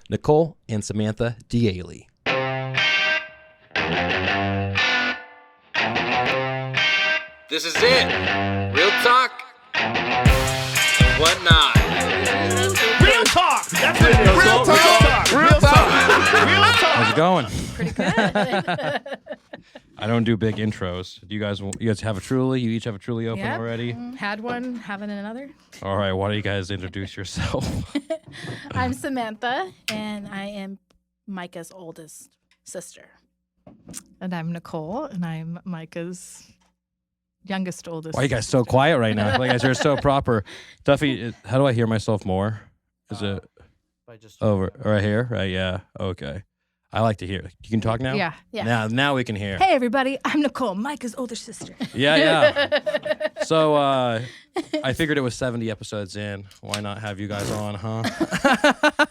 Nicole and Samantha Diele. This is it. Real talk and whatnot. Real talk. That's it. Real talk. Real talk. Real talk. How's it going? Pretty good. I don't do big intros. Do you guys have a Truly? You each have a Truly open already? Had one, having another. All right. Why don't you guys introduce yourself? I'm Samantha, and I am Micah's oldest sister. And I'm Nicole, and I'm Micah's youngest, oldest. Why are you guys so quiet right now? You guys are so proper. Duffy, how do I hear myself more? Is it over right here? Right? Yeah. Okay. I like to hear. You can talk now? Yeah. Now we can hear. Hey, everybody. I'm Nicole, Micah's older sister. Yeah. So I figured it was 70 episodes in. Why not have you guys on, huh?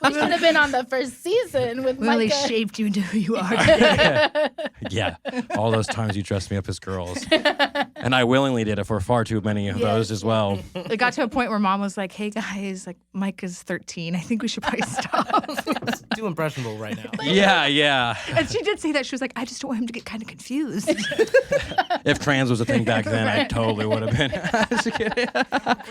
We should have been on the first season with Really Micah. shaped you into who you are. Yeah. All those times you dressed me up as girls. And I willingly did it for far too many of those as well. It got to a point where Mom was like, hey, guys, like Micah's 13. I think we should probably stop. It's too impressionable right now. Yeah. And she did say that. She was like, I just don't want him to get kind of confused. If trans was a thing back then, I totally would have been.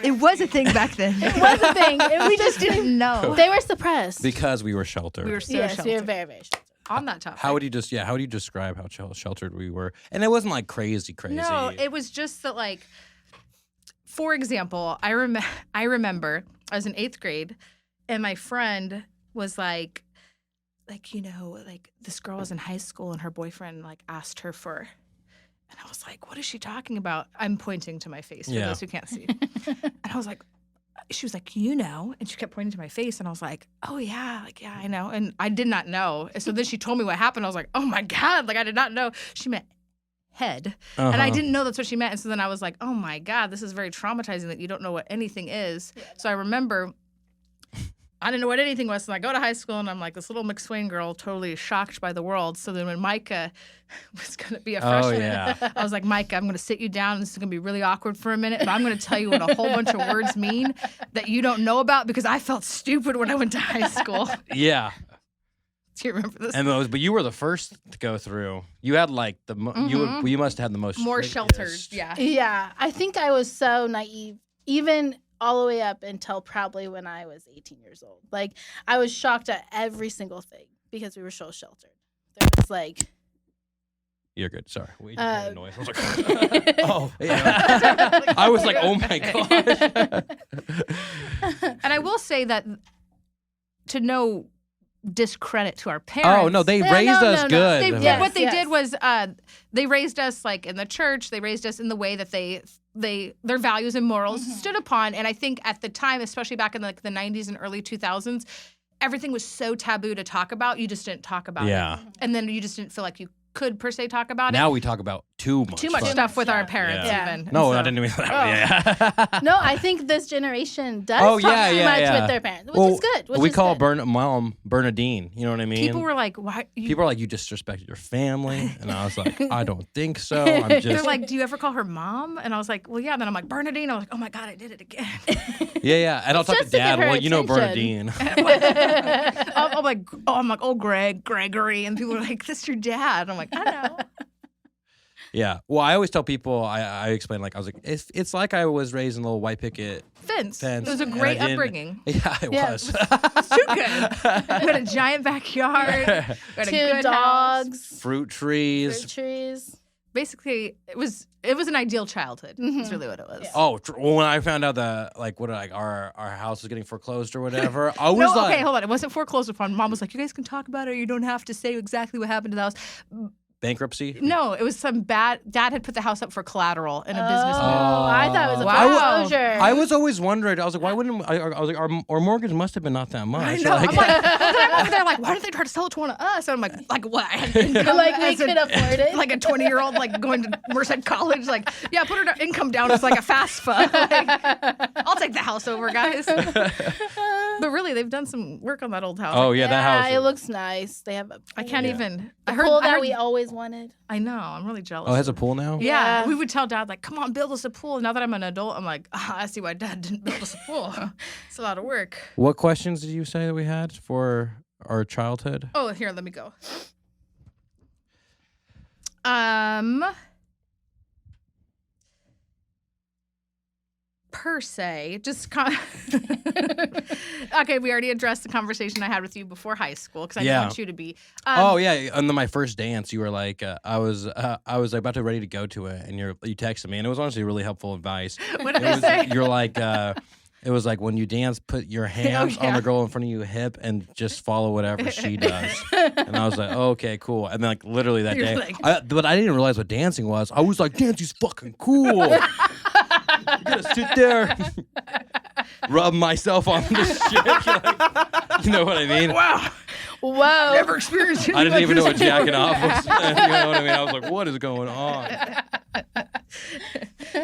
It was a thing back then. It was a thing. We just didn't know. They were suppressed. Because we were sheltered. We were so yes, sheltered. we were very, very sheltered. On that topic. How would you describe how sheltered we were? And it wasn't like crazy. No, it was just that, like, for example, I remember I was in 8th grade, and my friend was like, this girl was in high school, and her boyfriend, like, asked her for, and I was like, what is she talking about? I'm pointing to my face for those who can't see. And I was like, she was like, and she kept pointing to my face, and I was like, oh yeah, I know. And I did not know. And so then she told me what happened. I was like, oh my God, like I did not know. She meant head. And I didn't know that's what she meant. And so then I was like, oh my God, this is very traumatizing that you don't know what anything is. Yeah, so I remember I didn't know what anything was. So I go to high school, and I'm like this little McSwain girl, totally shocked by the world. So then when Micah was going to be a freshman, I was like, Micah, I'm going to sit you down. This is going to be really awkward for a minute, but I'm going to tell you what a whole bunch of words mean that you don't know about, because I felt stupid when I went to high school. Yeah. Do you remember this? And but you were the first to go through. You had like you must have had the most more sheltered. Yeah. Yeah, I think I was so naive, even all the way up until probably when I was 18 years old. Like, I was shocked at every single thing because we were so sheltered. There was like... You're good. Sorry. We just made a noise. I was like, Oh. Yeah. I was like, oh my gosh. And I will say that to no discredit to our parents. Oh, no, they raised us good. What they did was they raised us like in the church. They raised us in the way that their values and morals stood upon. And I think at the time, especially back in like the 90s and early 2000s, everything was so taboo to talk about. You just didn't talk about it. And then you just didn't feel like you could per se talk about it. Now we talk about too much stuff with our parents even. No, I didn't mean that. Yeah. No, I think this generation does talk too much with their parents, which is good. We call Mom Bernadine. You know what I mean? People were like, "Why?" People are like, "You disrespected your family," and I was like, "I don't think so." I'm just. They're like, "Do you ever call her Mom?" And I was like, "Well, yeah." And then I'm like, "Bernadine." I was like, "Oh my God, I did it again." Yeah. And I'll talk to Dad. Well, you know Bernadine. I'm like, oh, Gregory, and people are like, "This is your dad." I'm like, I know. Yeah. Well, I always tell people, I explain, like, I was like, it's like I was raised in a little white picket fence. It was a great upbringing. Yeah, it was. It's too good. We had a giant backyard. We had 2 dogs. House. Fruit trees. Basically, it was an ideal childhood. That's really what it was. Yeah. Oh, when I found out that our house was getting foreclosed or whatever, I was okay, hold on. It wasn't foreclosed upon. Mom was like, you guys can talk about it, or you don't have to say exactly what happened to the house. Bankruptcy? No, it was some bad. Dad had put the house up for collateral in a business move. I thought it was a foreclosure. I was always wondering. I was like, why wouldn't I was like, our mortgage must have been not that much. I know. I'm over there like, why didn't they try to sell it to one of us? And I'm like what? Like we could afford it. Like a 20-year-old like going to Merced College. Like, yeah, put her income down as like a fast fund. Like, I'll take the house over, guys. But really, they've done some work on that old house. Oh yeah, that house. It looks nice. They have a pool. I can't even. I heard that we always wanted. I know. I'm really jealous. Oh, it has a pool now? Yeah. We would tell Dad, like, come on, build us a pool. Now that I'm an adult, I'm like, I see why Dad didn't build us a pool. It's a lot of work. What questions did you say that we had for our childhood? Oh, here, let me go. Per se, just okay. We already addressed the conversation I had with you before high school because I didn't want you to be. Oh yeah, and then my first dance, you were like, I was about to ready to go to it, and you texted me, and it was honestly really helpful advice. What did I say? You're like, it was like when you dance, put your hands on the girl in front of you hip and just follow whatever she does. And I was like, oh, okay, cool. And then like literally that You're day, like- but I didn't realize what dancing was. I was like, dancing's fucking cool. You gotta sit there, rub myself on this shit. You know what I mean? Wow. Whoa. Never experienced it. I didn't even know what jacking off was. You know what I mean? I was like, what is going on?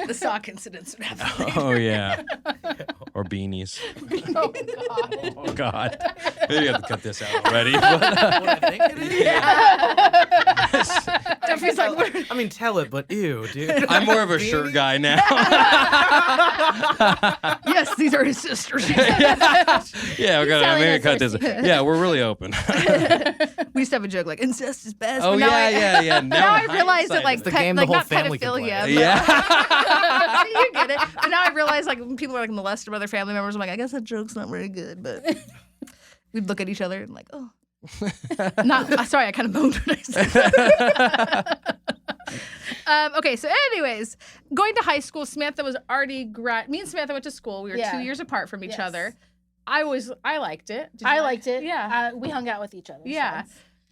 The sock incidents would happen. Oh, yeah. Or beanies. Oh, God. Oh, God. Maybe you have to cut this out already. What I think it is? Duffy's like, what? I mean, tell it, but ew, dude. I'm more of a shirt guy now. Yes, these are his sisters. Yeah, we're gonna telling maybe us cut this. our Yeah, we're really open. We used to have a joke like incest is best. Oh but now yeah. Now I in realize that hindsight, like It's the game the whole not family can pedophilia. play. but- Yeah. You get it. But now I realize like when people are like molested by their family members, I'm like, I guess that joke's not very good. But we'd look at each other and like, oh, not. Sorry, I kind of moaned when I said that. Okay, so anyways, going to high school, Samantha was already Me and Samantha went to school. We were 2 years apart from each other. I liked it. Did you I like liked it. Yeah. We hung out with each other. Yeah.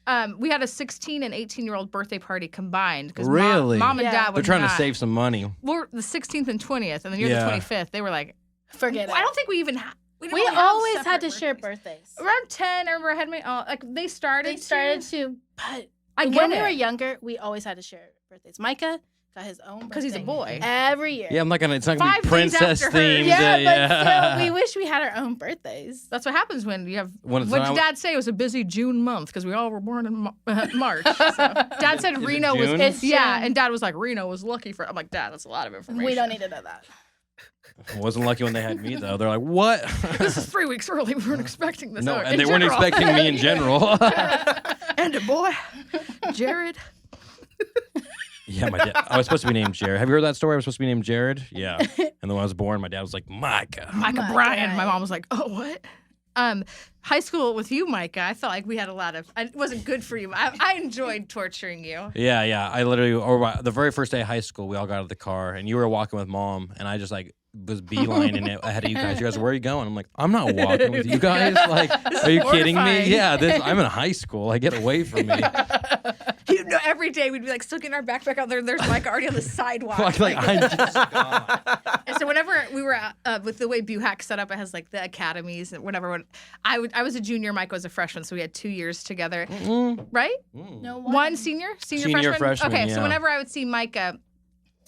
so We had a 16 and 18-year-old birthday party combined because Really? mom and Yeah. dad would They're trying to not. save some money. We're the 16th and 20th, and then you're Yeah. the 25th. They were like, Forget it. I don't think we even had. We always had to share birthdays. Around 10, I remember I had they started. They started to, but I when get we it. were younger, we always had to share birthdays. Micah got his own birthday. Because he's a boy. Every year. Yeah, it's not gonna 5 be days princess after hers. themed. Yeah, but still, we wish we had our own birthdays. That's what happens when you have. When What it's did not- Dad say? It was a busy June month because we all were born in March. So. Dad said Is it Reno was. June? It's Yeah, June. and Dad was like, Reno was lucky for. I'm like, Dad, that's a lot of information. We don't need to know that. I wasn't lucky when they had me though. They're like, what? This is 3 weeks early. We weren't expecting this. No, Oh, and in they weren't general. expecting me in general. And a boy, Jared. Yeah, my dad. I was supposed to be named Jared. Have you heard that story? I was supposed to be named Jared. Yeah. And then when I was born, my dad was like, Micah. Micah Micah Bryan. My Bryan. mom was like, "Oh, what?" High school with you, Micah. I felt like we had a lot of. It wasn't good for you. I enjoyed torturing you. Yeah. I literally, the very first day of high school, we all got out of the car, and you were walking with mom, and I just like was beelining it ahead of you guys. You guys, where are you going? I'm like, I'm not walking with you guys. Like, are you kidding me? mortifying. Yeah, I'm in high school. Like, get away from me. You know, every day we'd be like still getting our backpack out there. There's Micah already on the sidewalk. like I'm just gone. And so whenever we were with the way BUHAC set up, it has like the academies and whatever. When I was a junior, Mike was a freshman, so we had 2 years together, right? No One senior Senior, freshman, Okay, so yeah. whenever I would see Micah,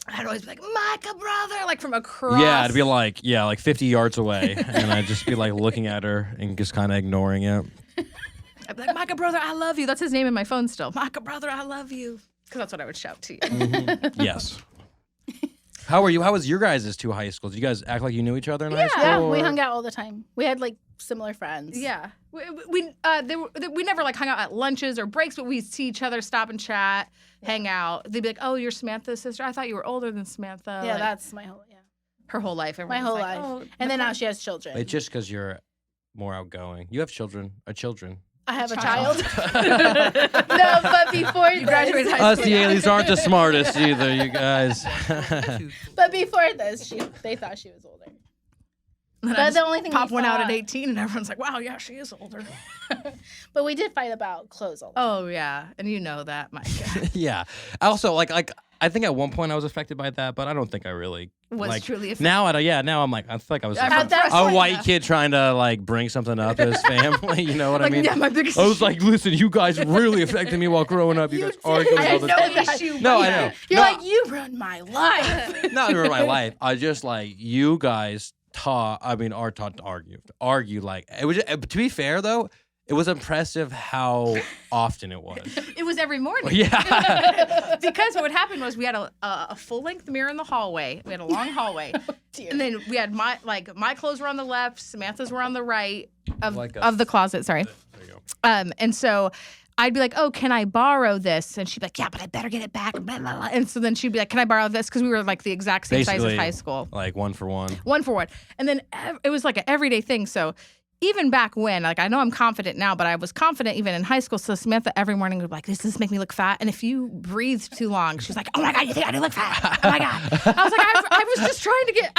I'd always be like, Micah, brother, like from across. Yeah, it'd be like 50 yards away, and I'd just be like looking at her and just kind of ignoring it. I'd be like, Micah, brother, I love you. That's his name in my phone still. Micah, brother, I love you. Because that's what I would shout to you. Yes. How were you? How was your guys' 2 high schools? Did you guys act like you knew each other in high school? Yeah, we or- hung out all the time. We had like similar friends. Yeah. We never like hung out at lunches or breaks, but we'd see each other, stop and chat, hang out. They'd be like, "Oh, you're Samantha's sister. I thought you were older than Samantha." Yeah, Like, that's my whole her whole life. my Everyone's whole like, life. "Oh, And then Nicole." now she has children. It's just because you're more outgoing. You have children. I have a child. child. No, but before You graduated this, high Us school. Diele's aren't the smartest either, you guys. but before this, they thought she was older. And I But just the only thing pop we one out at fought- 18, and everyone's like, "Wow, yeah, she is older." But we did fight about clothes all the time. Oh yeah, and you know that, Micah. Yeah. Also, like I think at one point I was affected by that, but I don't think I really Was like, truly affected. now. Now I'm like I feel like I was At like, that a point, white yeah. kid trying to like bring something up to his family. You know what Like, I mean? yeah, my biggest. I was like, listen, you guys really affected me while growing up. You guys arguing I all had the no time. issue. No, with I know. that. You're No, like, you ruined my life. not in my life. I just like you guys are taught to argue. Like it was. To be fair though, It was impressive how often it was. It was every morning. Yeah. Because what happened was we had a full-length mirror in the hallway. We had a long hallway. And then we had my clothes were on the left, Samantha's were on the right of the closet. Sorry. There you go. And so I'd be like, oh, can I borrow this? And she'd be like, yeah, but I better get it back. Blah, blah, blah. And so then she'd be like, can I borrow this? Because we were like the exact same size as high school. Like 1 for 1. 1 for 1. And then it was like an everyday thing. So even back when, like, I know I'm confident now, but I was confident even in high school. So Samantha every morning would be like, does this make me look fat? And if you breathed too long, she's like, oh my God, you think I do look fat? Oh my God. I was like, I was just trying to get,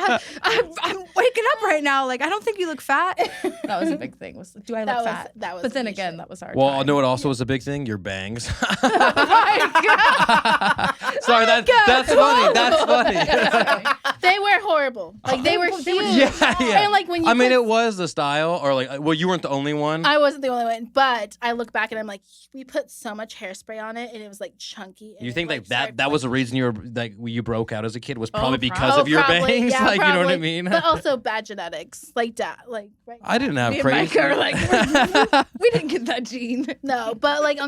I'm waking up right now. Like, I don't think you look fat. That was a big thing. Was, do I look fat? That was but then again, that was our Well, time. I know what also was a big thing? Your bangs. Oh my God. Sorry, that's funny. That's funny. They were horrible. Like, they were huge. Yeah. And like when you I mean, it was the style, or like, well, you weren't the only one. I wasn't the only one, but I look back and I'm like, we put so much hairspray on it, and it was like chunky. And You think like, that was the reason you broke out as a kid was probably because of probably. your bangs? Yeah, like, probably. you know what I mean? But also bad genetics, like that, like right. I didn't have Me and crazy. Micah are like, we didn't get that gene. No, but like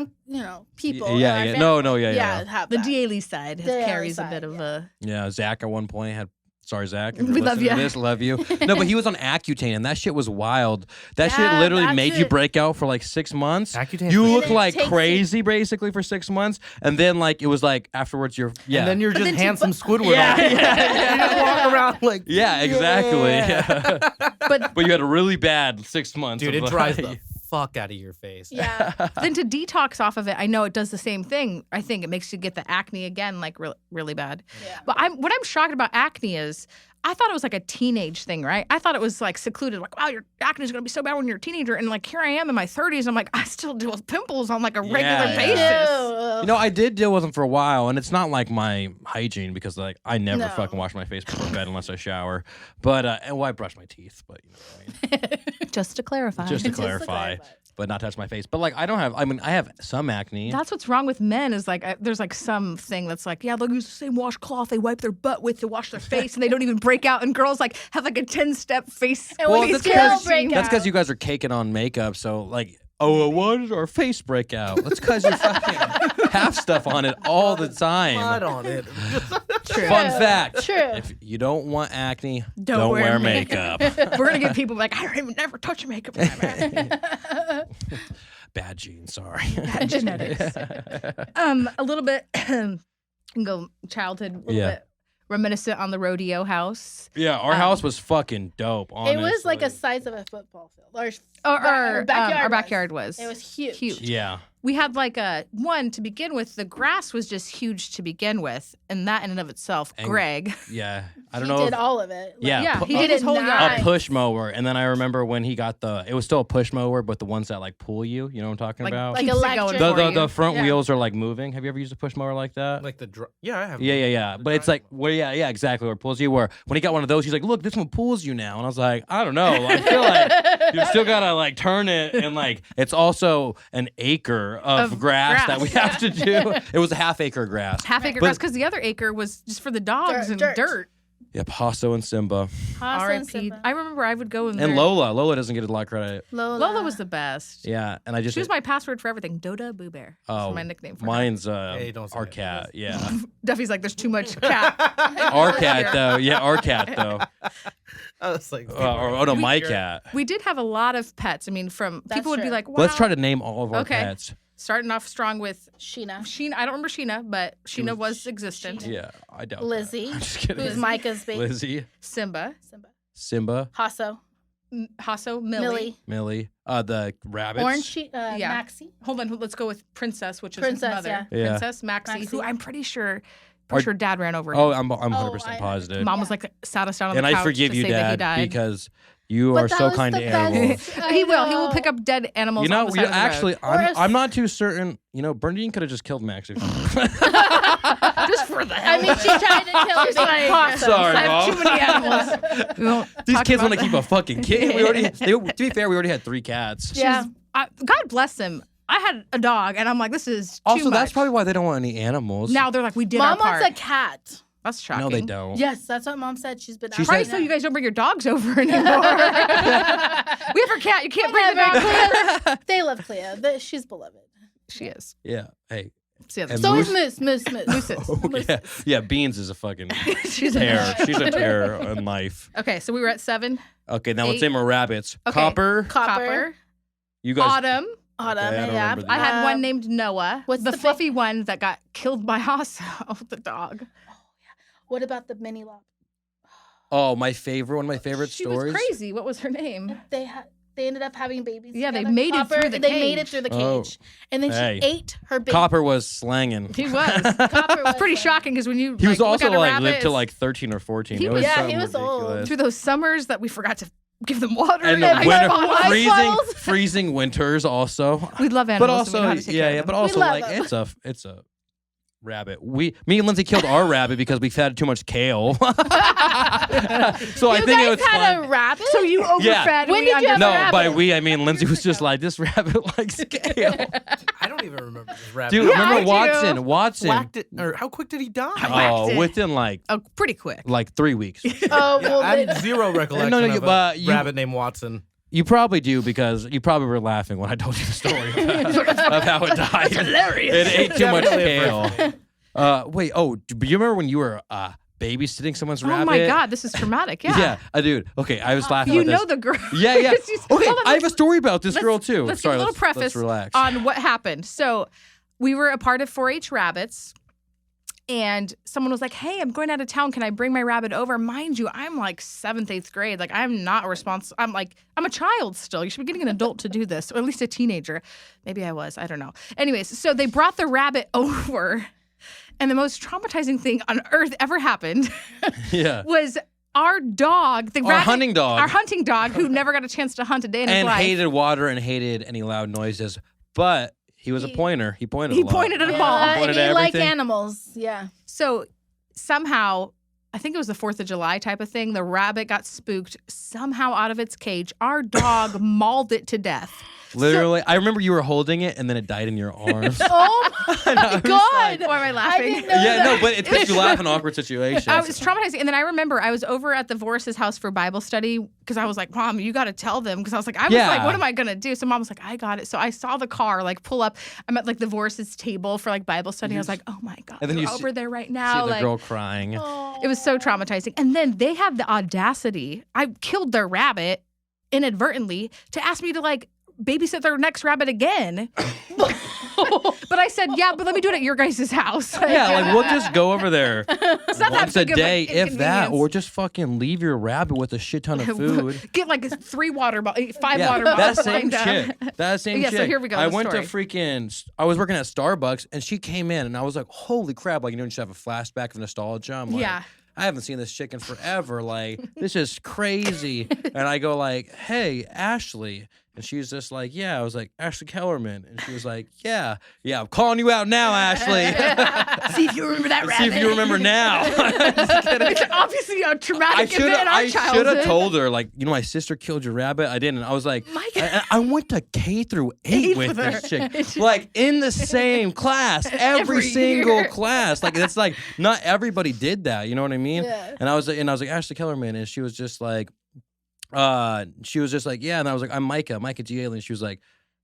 people. in Yeah, our yeah. family, No, yeah. have The that. Diele side The Diele carries side, a bit of a. Yeah, Zach at one point had. Sorry, Zach. If We you're love listening to you. this, love you. No, but he was on Accutane, and that shit was wild. That shit Yeah, literally that's made you it. break out for like 6 months. Accutane's You the look shit. like Takes crazy basically for 6 months, and then like it was like afterwards you're And then you're just then handsome Squidward. Yeah, all day. yeah, You just walk around like. yeah, exactly. Yeah. Yeah. But But you had a really bad 6 months. Dude, of, it dries like- the fuck out of your face. Yeah. then to detox off of it, I know it does the same thing. I think it makes you get the acne again, like really bad. Yeah. But what I'm shocked about acne is I thought it was like a teenage thing, right? I thought it was like secluded, like, wow, your acne is going to be so bad when you're a teenager. And like, here I am in my 30s. I'm like, I still deal with pimples on like a regular Yeah. basis. You know, I did deal with them for a while, and it's not like my hygiene because like I never No. fucking wash my face before bed unless I shower. But and I brush my teeth, but you know what I mean. Just to clarify. Just to clarify, but not touch my face. But like I don't have. I mean, I have some acne. That's what's wrong with men is like there's like some thing that's like, yeah, they'll use the same washcloth they wipe their butt with to wash their face and they don't even break out. And girls like have like a 10-step face. And Well, we that's still because- break That's out. because you guys are caking on makeup. So like, oh, why did our face break out? That's because you fucking have stuff on it all the Mud time. on it. True. Fun fact. True. If you don't want acne, Don't don't wear wear makeup. We're gonna get people like, I don't even never touch makeup. Bad genes, sorry. Bad genetics. A little bit go childhood, a little Yeah. bit reminiscent on the rodeo house. Yeah, our house was fucking dope, It honestly. was like a size of a football field. Our backyard backyard was. It was huge. Huge. Yeah. We had like one to begin with. The grass was just huge to begin with, and that in and of itself, And- Greg. Yeah. I don't He know. did all of it. Yeah, Yeah, pu- he did his whole a yard. push mower, and then I remember when he got it was still a push mower, but the ones that like pull you. You know what I'm talking about? like Keeps it electric. going the for the, you. the front Yeah. wheels are like moving. Have you ever used a push mower like that? Like yeah, I have. Yeah. The But it's giant like, well, yeah, exactly. Where it pulls you. Where when he got one of those, he's like, look, this one pulls you now. And I was like, I don't know. I feel like you still gotta like turn it, and like it's also an acre of grass that we have to do. It was a half-acre grass. Half-acre But- grass because the other acre was just for the dogs and dirt. Yep, Hasso and Simba R.I.P. I remember I would go in there. and Lola. Lola doesn't get a lot of credit. Lola was the best. Yeah, and I just She was my password for everything. Doda Boo Bear. That's my nickname for her. mine's Hey, don't say our that. cat. Yeah, Duffy's like, there's too much cat. our cat though. Yeah, our cat though. I was like, Oh no, my cat. We did have a lot of pets. I mean, from That's people would be true. like, wow. Let's try to name all of our Okay. pets. Starting off strong with Sheena. Sheena. I don't remember Sheena, but Sheena was existent. Yeah, I doubt that. Lizzie, I'm just kidding. who's Micah's baby. Lizzie, Simba, Simba, Hasso. Hasso, Millie. Millie. Millie, the rabbits. Orange. Yeah. Maxie. Hold on, let's go with Princess, which is Princess, his mother. yeah. Yeah. Princess Maxie, Maxie. who I'm pretty sure Our- Dad ran over. Oh, him. I'm 100% I- positive. Mom was like sat us down on And the couch I forgive to you, say that he Dad, died. because you But are that so was kind the to best. animals. He will. He know. will pick up dead animals. You know, on the side of the actually, road. I'm not too certain. You know, Bernadine could have just killed Max. just for the I mean, she tried to kill She's like, possums. Sorry, I have Mom. too many animals. We won't These talk kids about want to keep a fucking kid. To be fair, we already had 3 cats. Yeah. God bless him. I had a dog, and I'm like, this is too Also, much. that's probably why they don't want any animals. Now they're like, we did Mom our part. wants a cat. That's shocking. No, they don't. Yes, that's what Mom said. She's been. She Probably said- so you guys don't bring your dogs over anymore. We have our cat. You can't bring the dog. They love Cleo. She's beloved. She is. Yeah. Hey. So, yeah, And So is Moose? Moose. Yeah. Beans is a fucking she's a terror. She's a terror in life. Okay, so we were at 7. Okay, now let's 8. say more rabbits. Okay. Copper. Copper. You guys. Autumn. Autumn. Okay, I don't yeah. remember these. I had one named Noah. what's the the fluffy one that got killed by Hasso, the dog. What about the mini lop? Oh, one of my favorite She stories. was crazy. What was her name? They ended up having babies. Yeah, they together. made it Copper, through the They made it cage. through the Oh. cage, and then Hey. she ate her baby. Copper was slanging. He was. Copper was Pretty like- shocking because when you He was look also at a rabbit, lived to it's- like 13 or 14. He It was- was Yeah, something he was old. ridiculous. through those summers that we forgot to give them water. And the ice winter, bottles. freezing winters also. We love But animals. and we know also, how to take care of them. but also love like them. it's a rabbit. Me and Lindsay killed our rabbit because we fed too much kale. So I You think it guys was had fun. a rabbit. So you overfed. When we did you have underfed. a No, rabbit? by we I mean Lindsay was just like, this rabbit likes kale. I don't even remember this rabbit. Dude, Yeah, I remember do. Watson? Whacked it, or how quick did he die? whacked it. Within like Oh, pretty quick. 3 weeks. Oh Yeah, well, I they- have zero recollection No, of but a you- rabbit named Watson. You probably do because you probably were laughing when I told you the story of how it died. hilarious. It ate too much Definitely a kale. first. Wait. Oh, do you remember when you were babysitting someone's Oh rabbit? my God, this is traumatic. Yeah. Dude. Okay, I was laughing. You about know this. the girl. Yeah, yeah. She's- Okay, hold on, I have a story about this girl too. Let's Sorry, give a little preface let's relax. on what happened. So we were a part of 4-H Rabbits, and someone was like, "Hey, I'm going out of town. Can I bring my rabbit over?" Mind you, I'm like 7th, 8th grade. Like I'm not responsible. I'm a child still. You should be getting an adult to do this, or at least a teenager. Maybe I was. I don't know. Anyways, so they brought the rabbit over, and the most traumatizing thing on earth ever happened Yeah. was our dog, the rabbit, hunting dog. our hunting dog, who never got a chance to hunt a day in his And life. hated water and hated any loud noises, but he was a pointer. He pointed. He a lot. pointed at a ball. Pointed and at you like everything. animals. Yeah. So somehow, I think it was the 4th of July type of thing, the rabbit got spooked somehow out of its cage. Our dog mauled it to death. Literally, I remember you were holding it, and then it died in your arms. Oh And I my was God. like- Why am I I laughing? didn't know Yeah, no, that. but it makes you laugh in awkward situations. I was traumatizing. And then I remember I was over at the Voris's house for Bible study because I was like, Mom, you got to tell them. Because I was like, Yeah. what am I going to do? So Mom was like, I got it. So I saw the car like pull up. I'm at like the Voris's table for like Bible study. I was like, oh my God, And then they're you see- over there right See now. the Like, girl crying. Oh. it was so traumatizing. And then they had the audacity. I killed their rabbit inadvertently to ask me to like babysit their next rabbit again. But I said, yeah, but let me do it at your guys' house. Yeah, like we'll just go over there It's not that once a big of an day, if that, inconvenience. or just fucking leave your rabbit with a shit ton of food. Get like 5 water bottles. Yeah, that bottles same lined up. chick. That same Yeah, chick. so here we go, I the went story. to freaking. I was working at Starbucks, and she came in, and I was like, "Holy crap!" Like you know, you just have a flashback of nostalgia. I'm like, Yeah. I haven't seen this chick in forever. Like this is crazy. And I go like, "Hey, Ashley," and she's just like, "Yeah." I was like, "Ashley Kellerman," and she was like, "Yeah, yeah." I'm calling you out now, Ashley. See if you remember that rabbit. See if you remember now. It's obviously a traumatic event in our I should childhood. have told her, like, you know, my sister killed your rabbit. I didn't. I was like, My God. I went to K through 8 with her. this chick, like in the same class, every single year. class. Like that's like not everybody did that. You know what I mean? Yeah. And I was like Ashley Kellerman, and she was just like, yeah. And I was like, I'm Micah Diele, and she was like,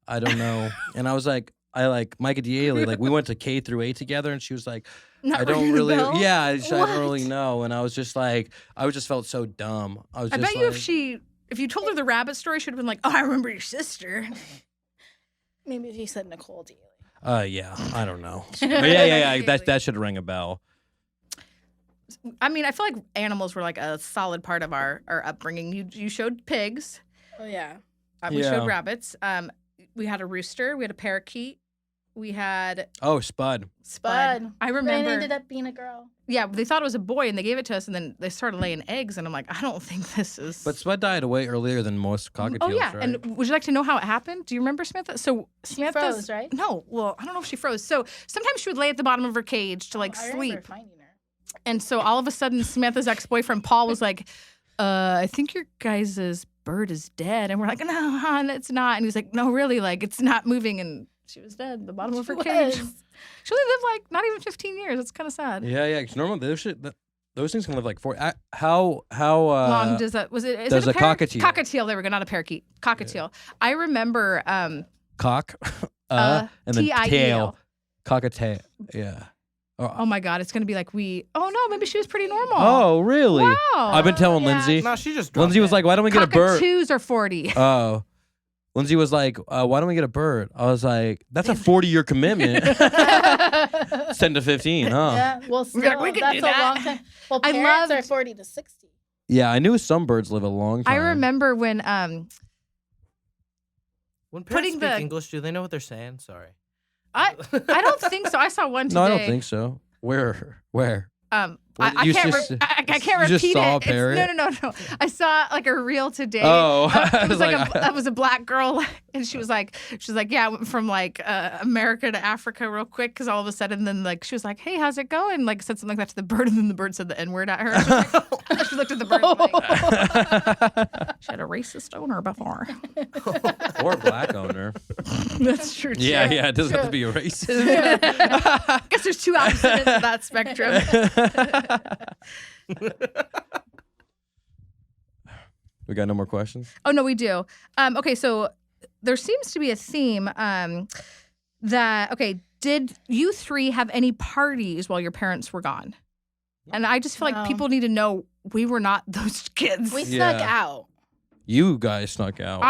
I don't know. And I was like, I like Micah Diele. Like we went to K through 8 together, and she was like, Not I don't ringing the really, bell? yeah, I don't really What? know. And I was just like, I just felt so dumb. I was I just bet you like, if you told her the rabbit story, she'd have been like, oh, I remember your sister. Maybe if you said Nicole Diele. Yeah, I don't know. But yeah. That should ring a bell. I mean, I feel like animals were like a solid part of our upbringing. You showed pigs. Oh yeah. We Yeah. showed rabbits. We had a rooster. We had a parakeet. We had Oh, Spud. Spud. I Ren remember. ended up being a girl. Yeah, they thought it was a boy, and they gave it to us, and then they started laying eggs, and I'm like, I don't think this is. But Spud died way earlier than most cockatiels, oh yeah, right? and would you like to know how it happened? Do you remember Samantha? So Samantha froze, right? No, well, I don't know if she froze. So sometimes she would lay at the bottom of her cage to like I remember sleep, finding her. and so all of a sudden, Samantha's ex-boyfriend Paul was like, I think your guys' bird is dead," and we're like, "No, hon, it's not." And he's like, "No, really, like it's not moving," and she was dead at the bottom of her cage. Was. She only lived like not even 15 years. It's kind of sad. yeah, because normally Those things can live like 4. How long does that? Was it? Is does it a parakeet? cockatiel? Cockatiel. There we go. Not a parakeet. Cockatiel. I remember. Cock, and then T-I-E-L. tail, cockatail. Yeah. Oh my God, it's gonna be like we. Oh no, maybe she was pretty normal. Oh really? Wow. I've been telling Yeah. Lindsay. No, she just dropped Lindsay was it. like, "Why don't we get a bird?" Cockatoos are 40. Oh. Lindsay was like, "Why don't we get a bird?" I was like, "That's a 40-year commitment." It's 10 to 15, huh? Yeah, well, still, like, we could that's do a that. long time. Well, I parents are loved- 40 to 60. Yeah, I knew some birds live a long time. I remember when When parents putting speak the- English, do they know what they're saying? Sorry. I don't think so. I saw one today. No, I don't think so. Where? I You can't. just- I can't you just repeat saw a it. parrot? No. I saw like a reel today. Oh, I it was was like like, it was a black girl, and she was like, yeah, I went from like America to Africa real quick because all of a sudden, then like she was like, hey, how's it going? Like said something like that to the bird, and then the bird said the N-word at her. She, was like, she looked at the bird. Like, she had a racist owner before. or black owner. That's true. Too. Yeah, it doesn't have to be a racist. I guess there's two opposite ends of that spectrum. We got no more questions? Oh no, we do. Okay, so there seems to be a theme that did you three have any parties while your parents were gone? And I just feel like No. people need to know we were not those kids. We Yeah. snuck out. You guys snuck out.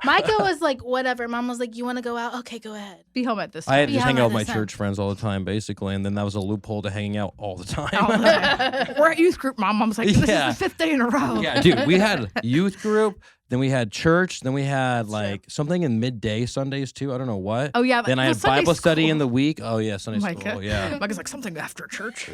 Micah was like, whatever. Mom was like, you want to go out? Okay, go ahead. Be home at this I had time. to just Yeah, hang out with my that's church friends all the time, basically, and then that was a loophole to hanging out all the time. All the time. We're at youth group, Mom. Mom's like, this Yeah. is the 5th day in a row. Yeah, dude, we had youth group, then we had church, then we had like something in midday Sundays too. I don't know what. Oh yeah. Then I well, had Sunday Bible study school. in the week. Oh yeah, Sunday Micah. school. Yeah, Micah's like something after church.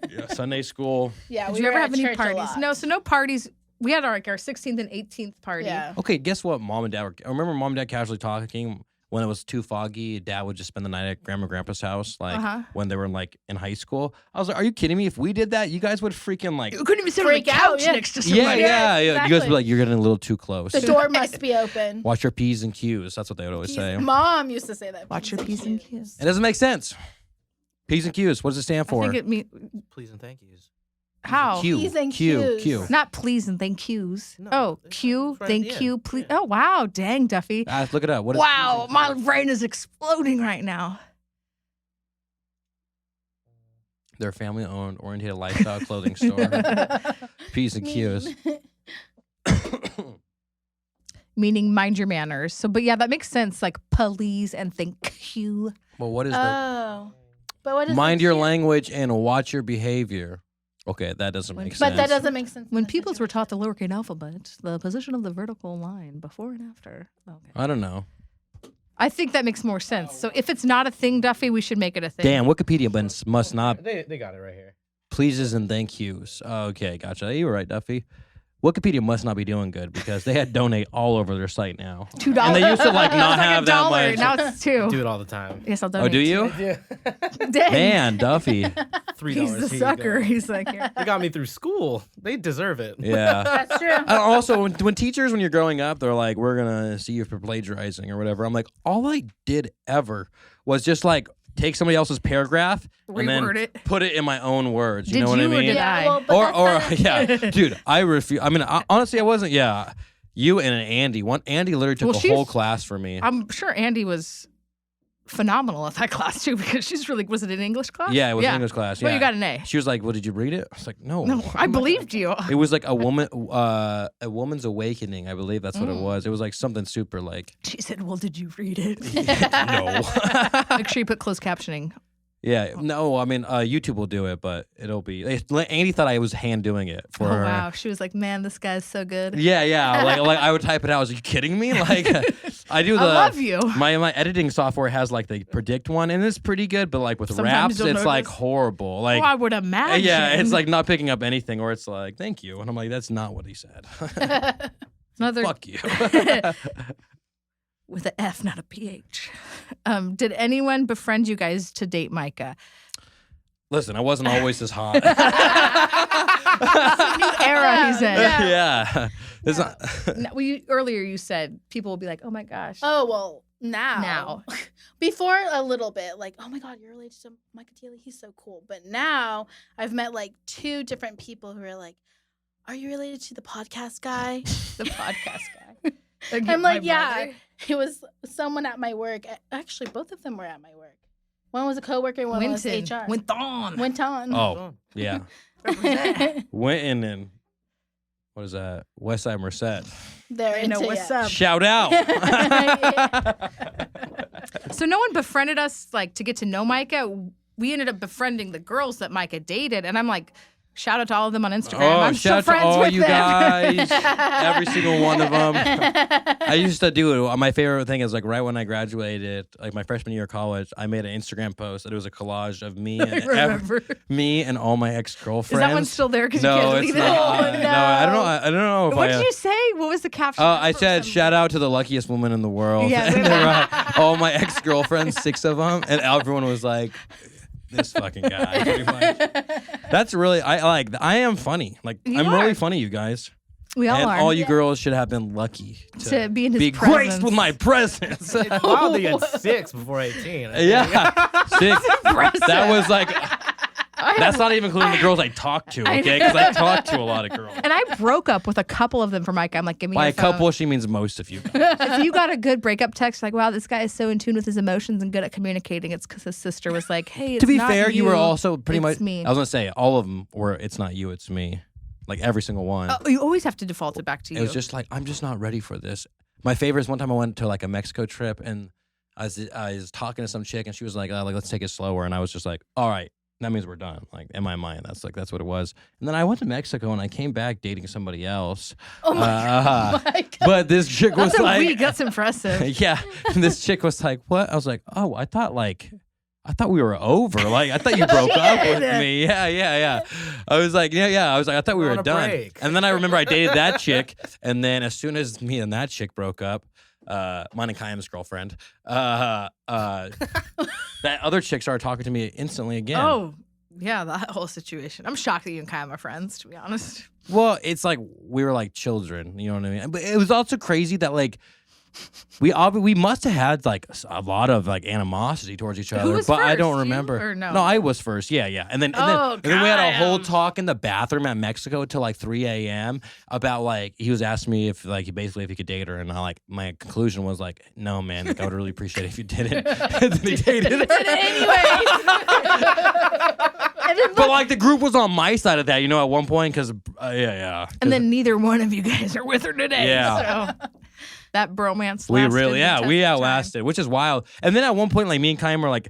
yeah, Sunday school. Yeah, Did we you were ever at have any church a parties? lot. No, so no parties. We had our 16th and 18th party. Yeah. Okay, guess what? Mom and Dad were. I remember Mom and Dad casually talking when it was too foggy. Dad would just spend the night at Grandma and Grandpa's house, like when they were in high school. I was like, "Are you kidding me? If we did that, you guys would freaking like." You couldn't even sit on the Freak out, couch yeah. next to Yeah, somebody. yeah. You guys would be exactly. like, "You're getting a little too close." The door must be open. Watch your P's and Q's. That's what they would always say. Mom used to say that. Watch your P's and Q's. It doesn't make sense. P's and Q's. What does it stand I for? think it means Please and thank yous. how? Q. P's and Q. Q's. Q. Not please and thank yous. No, Oh, it's Q, right at thank the you, end. please. Yeah. Oh, wow. Dang, Duffy. Look it up. What is Wow, P's and my Q's? brain is exploding right now. They're a family-owned, oriented lifestyle clothing store. P's and Q's. Meaning mind your manners. So, but yeah, that makes sense. Like please and thank you. Well, what is Oh. But what the is mind the your Q? language and watch your behavior? Okay, that doesn't make sense. But that doesn't make sense. When peoples were taught the lowercase alphabet, the position of the vertical line before and after. Okay. I don't know. I think that makes more sense. So if it's not a thing, Duffy, we should make it a thing. Damn, Wikipedia must not They got it right here. pleases and thank yous. Okay, gotcha. You were right, Duffy. Wikipedia must not be doing good because they had donate all over their site now. $2. And they used to like not It's like have $1. that much. Now it's $2. Do it all the time. Yes, I'll Oh, donate. do you? Yeah. Dang. Man, Duffy. $3. He's the Here you sucker. go. He's like, here. They got me through school. They deserve it. Yeah. That's true. And also, when teachers, when you're growing up, they're like, we're going to see you for plagiarizing or whatever. I'm like, all I did ever was just like take somebody else's paragraph and then Reword it. put it in my own words. You Did know what you I or mean? did Yeah, I? well, but that's not- Yeah, dude, I refuse. I mean, honestly, I wasn't. Yeah, you and Andy. Andy literally took Well, a she's- whole class for me. I'm sure Andy was phenomenal at that class too because she's really, was it an English class? Yeah, it was an English class. Yeah. Well, you got an A. She was like, "Well, did you read it?" I was like, "No." No, I believed you. It was like a woman's awakening. I believe that's what it was. It was like something super like. She said, well, did you read it? No. Make sure you put closed captioning. Yeah, no. I mean, YouTube will do it, but it'll be. Andy thought I was hand doing it for Oh, her. wow. She was like, man, this guy's so good. Yeah. Like I would type it out. I was like, "You kidding me?" Like I do the. I love you. My editing software has like the predict one, and it's pretty good. But like with Sometimes raps, you'll it's like notice. horrible. Like Oh, I would imagine. yeah, it's like not picking up anything, or it's like thank you, and I'm like, that's not what he said. Another Fuck you. with an F, not a PH. Did anyone befriend you guys to date Micah? Listen, I wasn't always this hot. New era, he said. Yeah. It's not. No, earlier you said people will be like, oh my gosh. Oh well, now. Now. Before a little bit, like, oh my God, you're related to Micah Diele. He's so cool. But now I've met like 2 different people who are like, are you related to the podcast guy? The podcast guy. I'm like, yeah. It was someone at my work. Actually, both of them were at my work. One was a coworker and one was HR. Went on. Oh, yeah. Winton and what is that? West Side Merced. They're into what's up. Shout out. So no one befriended us like to get to know Micah. We ended up befriending the girls that Micah dated, and I'm like, shout out to all of them on Instagram. I'm still shout out to friends all with you them. guys. Every single one of them. I used to do it. My favorite thing is like right when I graduated, like my freshman year of college, I made an Instagram post that it was a collage of me and me and all my ex-girlfriends. Is that one still there? Because No, you can't it's leave not. it. No, I don't know. I don't know if What did you say? What was the caption? I said, shout out to the luckiest woman in the world. Yeah, and there were all my ex-girlfriends, 6 of them, and everyone was like, this fucking guy. Pretty much. That's really, I am funny. Like, I'm really funny, you guys. We all and are. all you girls should have been lucky to be in his graced presence. with my presence. It's wild that you had 6 before 18. Yeah. 6. That was like, that's not even including the girls I talked to, okay? Because I talked to a lot of girls. And I broke up with a couple of them for Micah. I'm like, give me By your a phone. couple, she means most of you guys. If you got a good breakup text, like, wow, this guy is so in tune with his emotions and good at communicating, it's because his sister was like, hey, it's To be not fair, you were also pretty it's much, me. I was going to say, all of them were, it's not you, it's me. Like every single one. You always have to default it back to you. It was just like, I'm just not ready for this. My favorite is one time I went to like a Mexico trip and I was talking to some chick and she was like, let's take it slower. And I was just like, all right, that means we're done. Like in my mind, that's what it was. And then I went to Mexico and I came back dating somebody else. Oh my God. But this chick was That's a like, week. That's impressive. yeah. And this chick was like, what? I was like, oh, I thought we were over. Like, I thought you broke up with me. Yeah. I was like, yeah. I was like, I thought we We're were on a done. break. And then I remember I dated that chick. And then as soon as me and that chick broke up, mine and Kayam's girlfriend, that other chick started talking to me instantly again. Oh, yeah, that whole situation. I'm shocked that you and Kyle are friends, to be honest. Well, it's like we were like children, you know what I mean? But it was also crazy that like we must have had like a lot of like animosity towards each other, was but I first, don't you remember. or no? No, I was first. Yeah. And then and then we had a whole Kyle. talk in the bathroom at Mexico till like 3 a.m. about like he was asking me if like basically if he could date her, and I like my conclusion was like, no man, like, I would really appreciate it if you did it. And then he dated her. But like the group was on my side of that, you know, at one point because yeah. And then neither one of you guys are with her today. Yeah. So that bromance We lasted really, the test we of time. outlasted, which is wild. And then at one point, like me and Kyle were like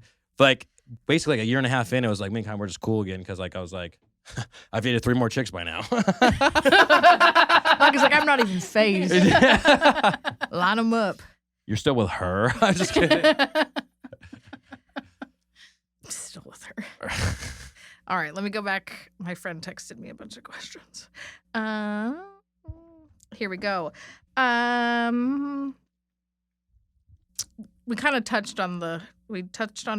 basically like a year and a half in, it was like me and Kyle were just cool again because like I was like, I've dated 3 more chicks by now. Like, it's like, I'm not even phased. Line them up. You're still with her? I'm just kidding. Still with her. All right, let me go back. My friend texted me a bunch of questions. Here we go. We kind of touched on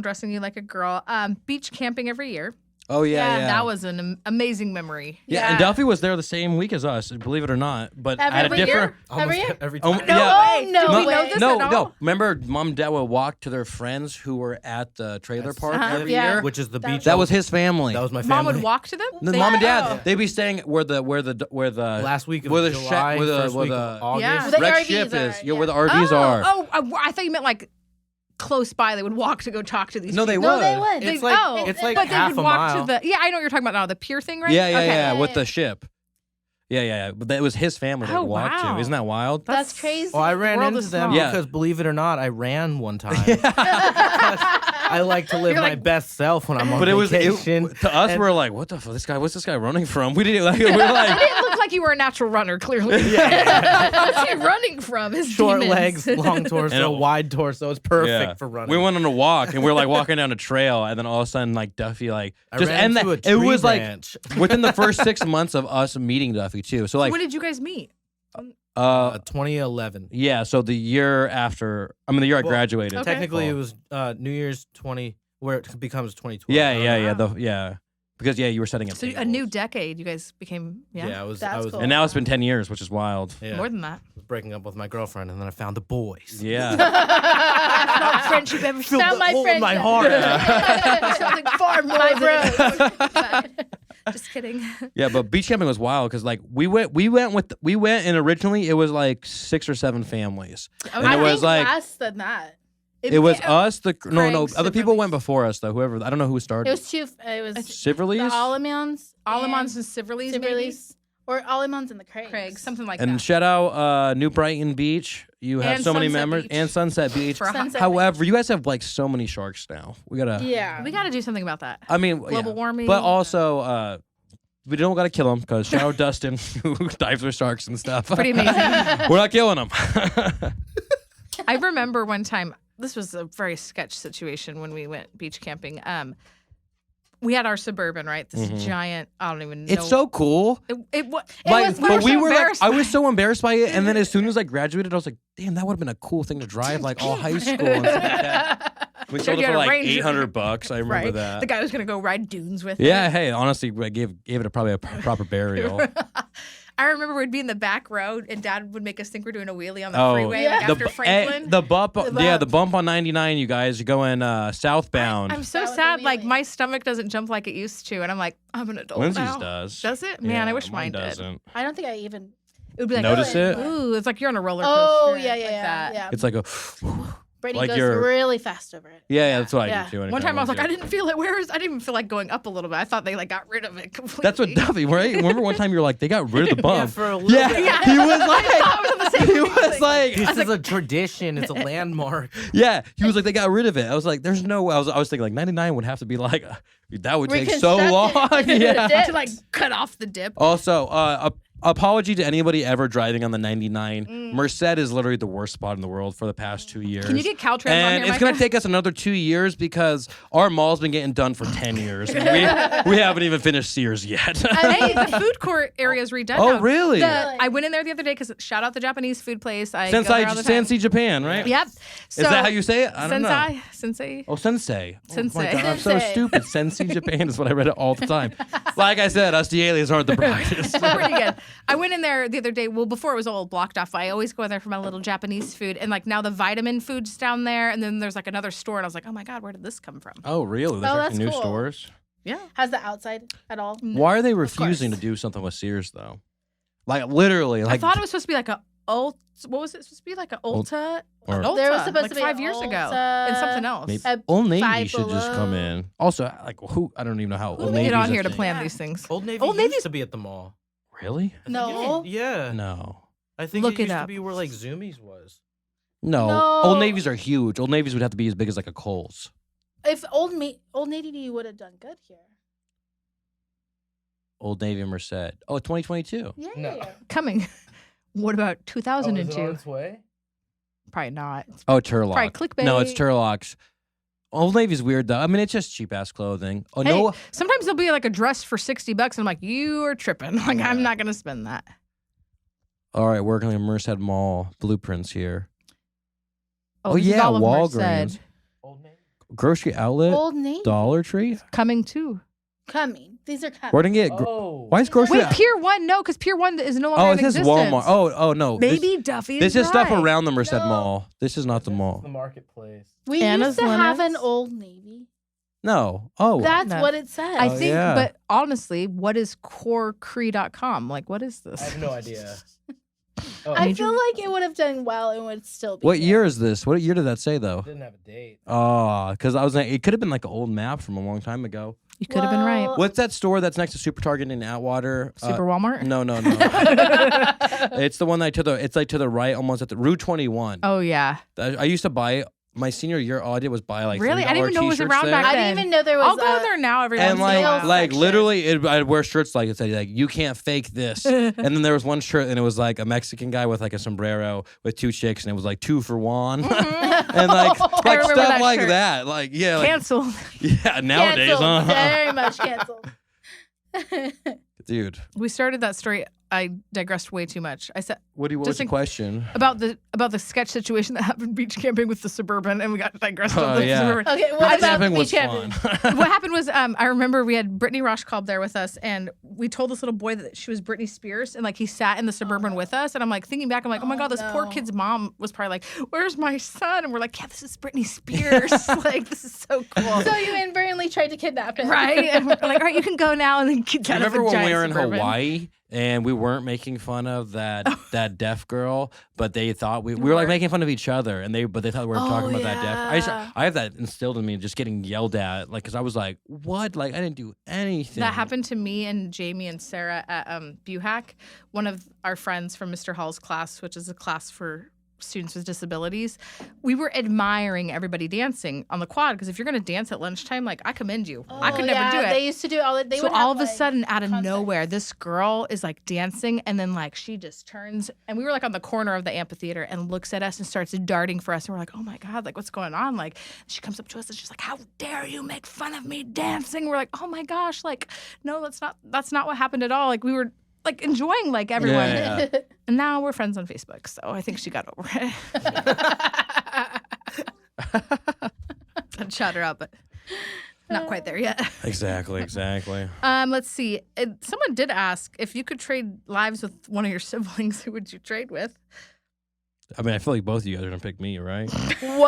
dressing you like a girl. Beach camping every year. Oh yeah. That was an amazing memory. Yeah, and Duffy was there the same week as us, believe it or not. But at a Every different. year? Every year? Every Oh, time. yeah. way. no Do we way. know this at all? No. Remember, Mom and Dad would walk to their friends who were at the trailer park every Yeah. year. Which is the beach. That was his family. That was my family. Mom would walk to them? The They- Mom and Dad, Oh. they'd be staying where the last week of where the July, first week of August. Yeah. Where the Red RVs ship are, is. yeah. Where the RVs are. Oh, I thought you meant like close by. They would walk to go talk to these No, they people. would. No, they would. It's like it's like but they half would a walk mile. to the. Yeah, I know what you're talking about now. The pier thing, right? Yeah, Okay. with Yeah. the ship. Yeah. But that was his family that Oh, walked wow. to. Isn't that wild? That's crazy. Well, I ran World into is them small. Yeah. because, believe it or not, I ran one time. I like to live You're my like- best self when I'm on But it was vacation. to us. And- We're like, what the fuck? What's this guy running from? We didn't like. We were It like, didn't look like you were a natural runner. Clearly, what's he running from? His Short demons. legs, long torso, And a- wide torso. It's perfect yeah. for running. We went on a walk and we were like walking down a trail, and then all of a sudden, like Duffy, like I just ran and into a it tree was branch. like within the first 6 months of us meeting Duffy too. So like, When did you guys meet? 2011. yeah. So the year after, the year I Well, graduated. Okay. Technically, it was New Year's 20, where it becomes 2012. Yeah. Wow. Yeah. Because you were setting up. So a tables. new decade, you guys became I was. That's cool. And now it's been 10 years, which is wild. Yeah. more than that. I was breaking up with my girlfriend, and then I found the boys. Yeah. Friendship ever Filled Found the my hole in my friendship. heart. Something far more My bros. Just kidding. Yeah, but beach camping was wild because like we went and originally it was like 6 or 7 families. And I it was think like less than that. it was us, other Craig, people Sibling. went before us though. Whoever I don't know who started. It was two. It was the Siverleys Alamans, Alamans and Siverleys, maybe? or Alamans and the Craigs. Craig, something like and that. shout out New Brighton Beach. You have And so many Sunset members Beach. and Sunset Beach. For a hot- Sunset However, you guys have like so many sharks now. We gotta. Yeah. We got to do something about that. I mean, Global warming. but also we don't gotta kill them because shout out Dustin who dives with sharks and stuff. Pretty amazing. We're not killing them. I remember one time, this was a very sketch situation when we went beach camping. We had our Suburban, right? This giant, I don't even know. It's so cool. It was Like, we but were so like, embarrassed I by was it. so embarrassed by it, and then as soon as I graduated, I was like, "Damn, that would have been a cool thing to drive, like all high school and stuff like that." We sold it you for had a like Ranger. $800. I remember Right. that. The guy was going to go ride dunes with Yeah, it. hey, honestly, I gave it probably a proper burial. I remember we'd be in the back row and Dad would make us think we're doing a wheelie on the Oh, freeway Yeah. like after Franklin. the bump, The yeah, bump. the bump on 99. You guys, you're going southbound. I'm so That was a sad. Like wheelie. my stomach doesn't jump like it used to, and I'm like, I'm an adult Lindsay's now. does. Does it? Man, Yeah, I wish mine did. doesn't. I don't think I even. It would be like, Notice it? Ooh, it's like you're on a roller coaster. Oh yeah, like yeah, that. yeah. It's like a Brady like goes you're- really fast over it. yeah, that's what I Yeah. do too. One time I was like, I didn't feel it. Where is? I didn't even feel like going up a little bit. I thought they like got rid of it completely. That's what Duffy, right? Remember one time you were like, they got rid of the Yeah, bump. for a little Yeah, bit. he was like, I was on the same he was like, This is a tradition. It's a landmark. yeah, he was like, they got rid of it. I was like, there's no way. I was thinking like 99 would have to be like, that would take so long. Reconstructed. Yeah. to like cut off the dip. Also, apology to anybody ever driving on the 99. Merced is literally the worst spot in the world for the past 2 years. Can you get Caltrans on And here, it's going to Micah? take us another 2 years because our mall's been getting done for 10 years. And we haven't even finished Sears yet. Hey, the food court area is redone Oh, now. really? I went in there the other day because shout out the Japanese food place. I go there all the time. Sensei Japan, right? Yep. Is that how you say it? I don't know. Sensei. Oh, sensei. Oh my Sensei. God, I'm so Sensei. stupid. Sensei Japan is what I read it all the time. Like I said, us Dieles aren't the brightest. We're pretty good. I went in there the other day. Well, before it was all blocked off. I always go there for my little Japanese food, and like now the vitamin food's down there, and then there's like another store, and I was like, oh my God, where did this come from? Oh, really? There's Oh, actually new that's cool. stores? Yeah. Has the outside at all? Why are they refusing to course. do something with Sears, though? Like, literally. I Like, thought it was supposed to be like a What was it supposed to be like an Ulta? or- An Ulta, There was supposed like to be 5 an years ago, Ulta. and something else. maybe a Old Navy Five should just come Below. in. Also, like, who? I don't even know how Who Old made Navy it on here to plan these things? Old Navy Old used Navy's- to be at the mall. Really? I think No. Yeah. No. I think Look it it used to up. be where like Zoomies was. No. No. Old Navies are huge. Old Navies would have to be as big as like a Kohl's. If Old Navy would have done good here. Old Navy and Merced. Oh, 2022. Yeah. No. Coming. What about Oh, 2002? its way? Probably not. It's Oh, Turlock. probably clickbait. No, it's Turlock's. Old Navy's weird though. I mean, it's just cheap ass clothing. Oh Hey, no. sometimes there'll be like a dress for $60, and I'm like, you are tripping. Like, I'm not gonna spend that. All right, working in Merced Mall. Blueprints here. Oh, this is yeah, all of Merced. Walgreens. Old Navy. Grocery outlet. Old Navy Dollar Tree. Coming too. coming. These are coming. Where did get? Oh. Why is grocery? Wait, Pier 1? No, because Pier 1 is no longer Oh, in it says existence. Walmart. Oh no. Maybe Duffy This is stuff right. around the Merced No. Mall. This is not the This is mall. The marketplace. We Anna's used to have an Limits? Old Navy. No. Oh. That's No. what it said. I Oh, think, yeah. but honestly, what is corecree.com? Like, what is I this? have no idea. Oh, I it feel like it would have done well and would still be. What there. year is this? What year did that say though? didn't have a date. Oh, because I was like, it could have been like an old map from a long time ago. You could have been right. Well, What's that store that's next to Super Target in Atwater? Super Walmart? No. It's the one that it's like to the right, almost at the Route 21. Oh, yeah. I used to buy my senior year. All I did was buy like Really? I didn't $3 even know it was t-shirts around there. back I then. didn't even know there was. I'll go there now every And once in a while. like section. literally, I'd wear shirts like it said like you can't fake this. And then there was one shirt and it was like a Mexican guy with like a sombrero with two chicks and it was like 2 for 1 and like remember stuff that like shirt. that. Like yeah, like, Cancel. yeah. Nowadays, Canceled. Very much canceled. dude. We started that story I digressed way too much. I said What was the question? about the sketch situation that happened beach camping with the Suburban, and we got digressed on the yeah. Suburban. Okay, what about the Camping was beach camping? fun. What happened was, I remember we had Brittany Roshkolb there with us, and we told this little boy that she was Britney Spears, and like he sat in the Suburban with us, and I'm like thinking back, I'm like, oh my god, this poor kid's mom was probably like, where's my son? And we're like, yeah, this is Britney Spears. Like, this is so cool. So you inadvertently tried to kidnap him, Right? And we're like, all right, you can go now, and then kids out of Remember a when giant we were in Suburban. Hawaii and we weren't making fun of that deaf girl, but they thought we were like making fun of each other, and they thought we were talking about that deaf. I have that instilled in me, just getting yelled at, like, because I was like, what? Like, I didn't do anything. That happened to me and Jamie and Sarah at BUHAC. One of our friends from Mr. Hall's class, which is a class for students with disabilities, we were admiring everybody dancing on the quad, because if you're going to dance at lunchtime, like, I commend you. I could never do it. They used to do all that. So all of a sudden, out of nowhere, this girl is like dancing, and then like she just turns, and we were like on the corner of the amphitheater, and looks at us and starts darting for us, and we're like, oh my god, like, what's going on? Like, she comes up to us and she's like, how dare you make fun of me dancing? We're like, oh my gosh, like, no, that's not what happened at all. Like, we were like enjoying like everyone. Yeah. And now we're friends on Facebook, so I think she got over it. I'd shout her out, but not quite there yet. Exactly. Let's see. Someone did ask if you could trade lives with one of your siblings. Who would you trade with? I mean, I feel like both of you guys are gonna pick me, right? Whoa!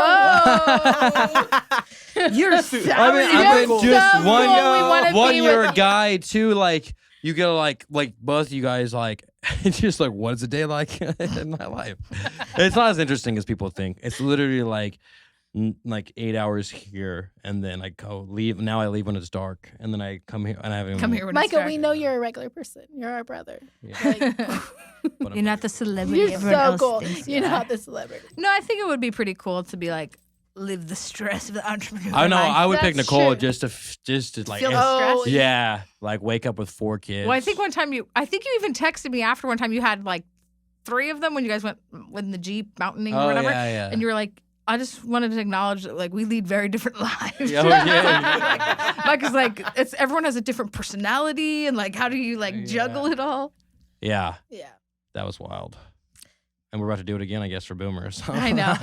You're so I mean, just so cool. one you're a guy, two, like, you get like both of you guys, like, it's just like, what is a day like in my life? It's not as interesting as people think. It's literally like 8 hours here, and then I go leave. Now I leave when it's dark, and then I come here and I haven't Come here when Micah, it's dark. we know you're a regular person. You're our brother. Yeah. Like, But You're not the celebrity. you're everyone so else cool. thinks You're you are. not the celebrity. No, I think it would be pretty cool to be like, live the stress of the entrepreneur. I know. life. I would pick That's Nicole true. just to like. Feel the Oh, stress. Yeah, like wake up with 4 kids. Well, I think you even texted me after one time you had like 3 of them when you guys went in the Jeep mountaining or whatever. Yeah. And you were like, I just wanted to acknowledge that like we lead very different lives. Yeah. Mike is like, everyone has a different personality, and like, how do you like juggle it all? Yeah, Yeah. that was wild. And we're about to do it again, I guess, for boomers. I know.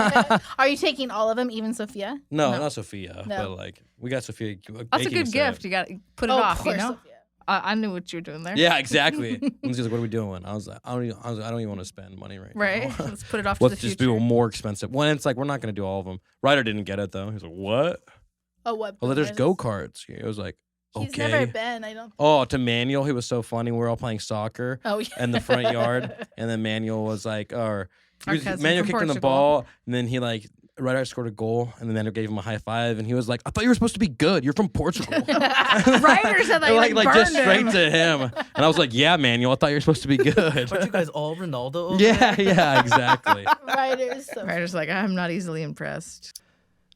Are you taking all of them, even Sophia? No, No. not Sophia. No. But like, we got Sophia. That's a good gift. You got to put it off, you know? Sophia. I knew what you were doing there. Yeah, exactly. And she's like, "What are we doing?" I was like, "I don't even want to spend money right Right. now. Let's put it off to Let's the just future. do more expensive." When it's like, we're not gonna do all of them. Ryder didn't get it though. He's like, "What?" Oh, what? Well, there's boomers? go karts. It was like, He's okay. never been. I don't. Oh, to Manuel, he was so funny. We were all playing soccer Oh, yeah. in the front yard, and then Manuel was like, Our cousin Manuel from kicked in the Portugal. ball, and then he like. Ryder scored a goal, and then Manuel gave him a high five, and he was like, "I thought you were supposed to be good. You're from Portugal." Ryder said that like burned just straight him. to him, and I was like, "Yeah, Manuel, I thought you were supposed to be good." Aren't you guys all Ronaldo over Yeah, exactly. Writers. So Ryder's like, I'm not easily impressed.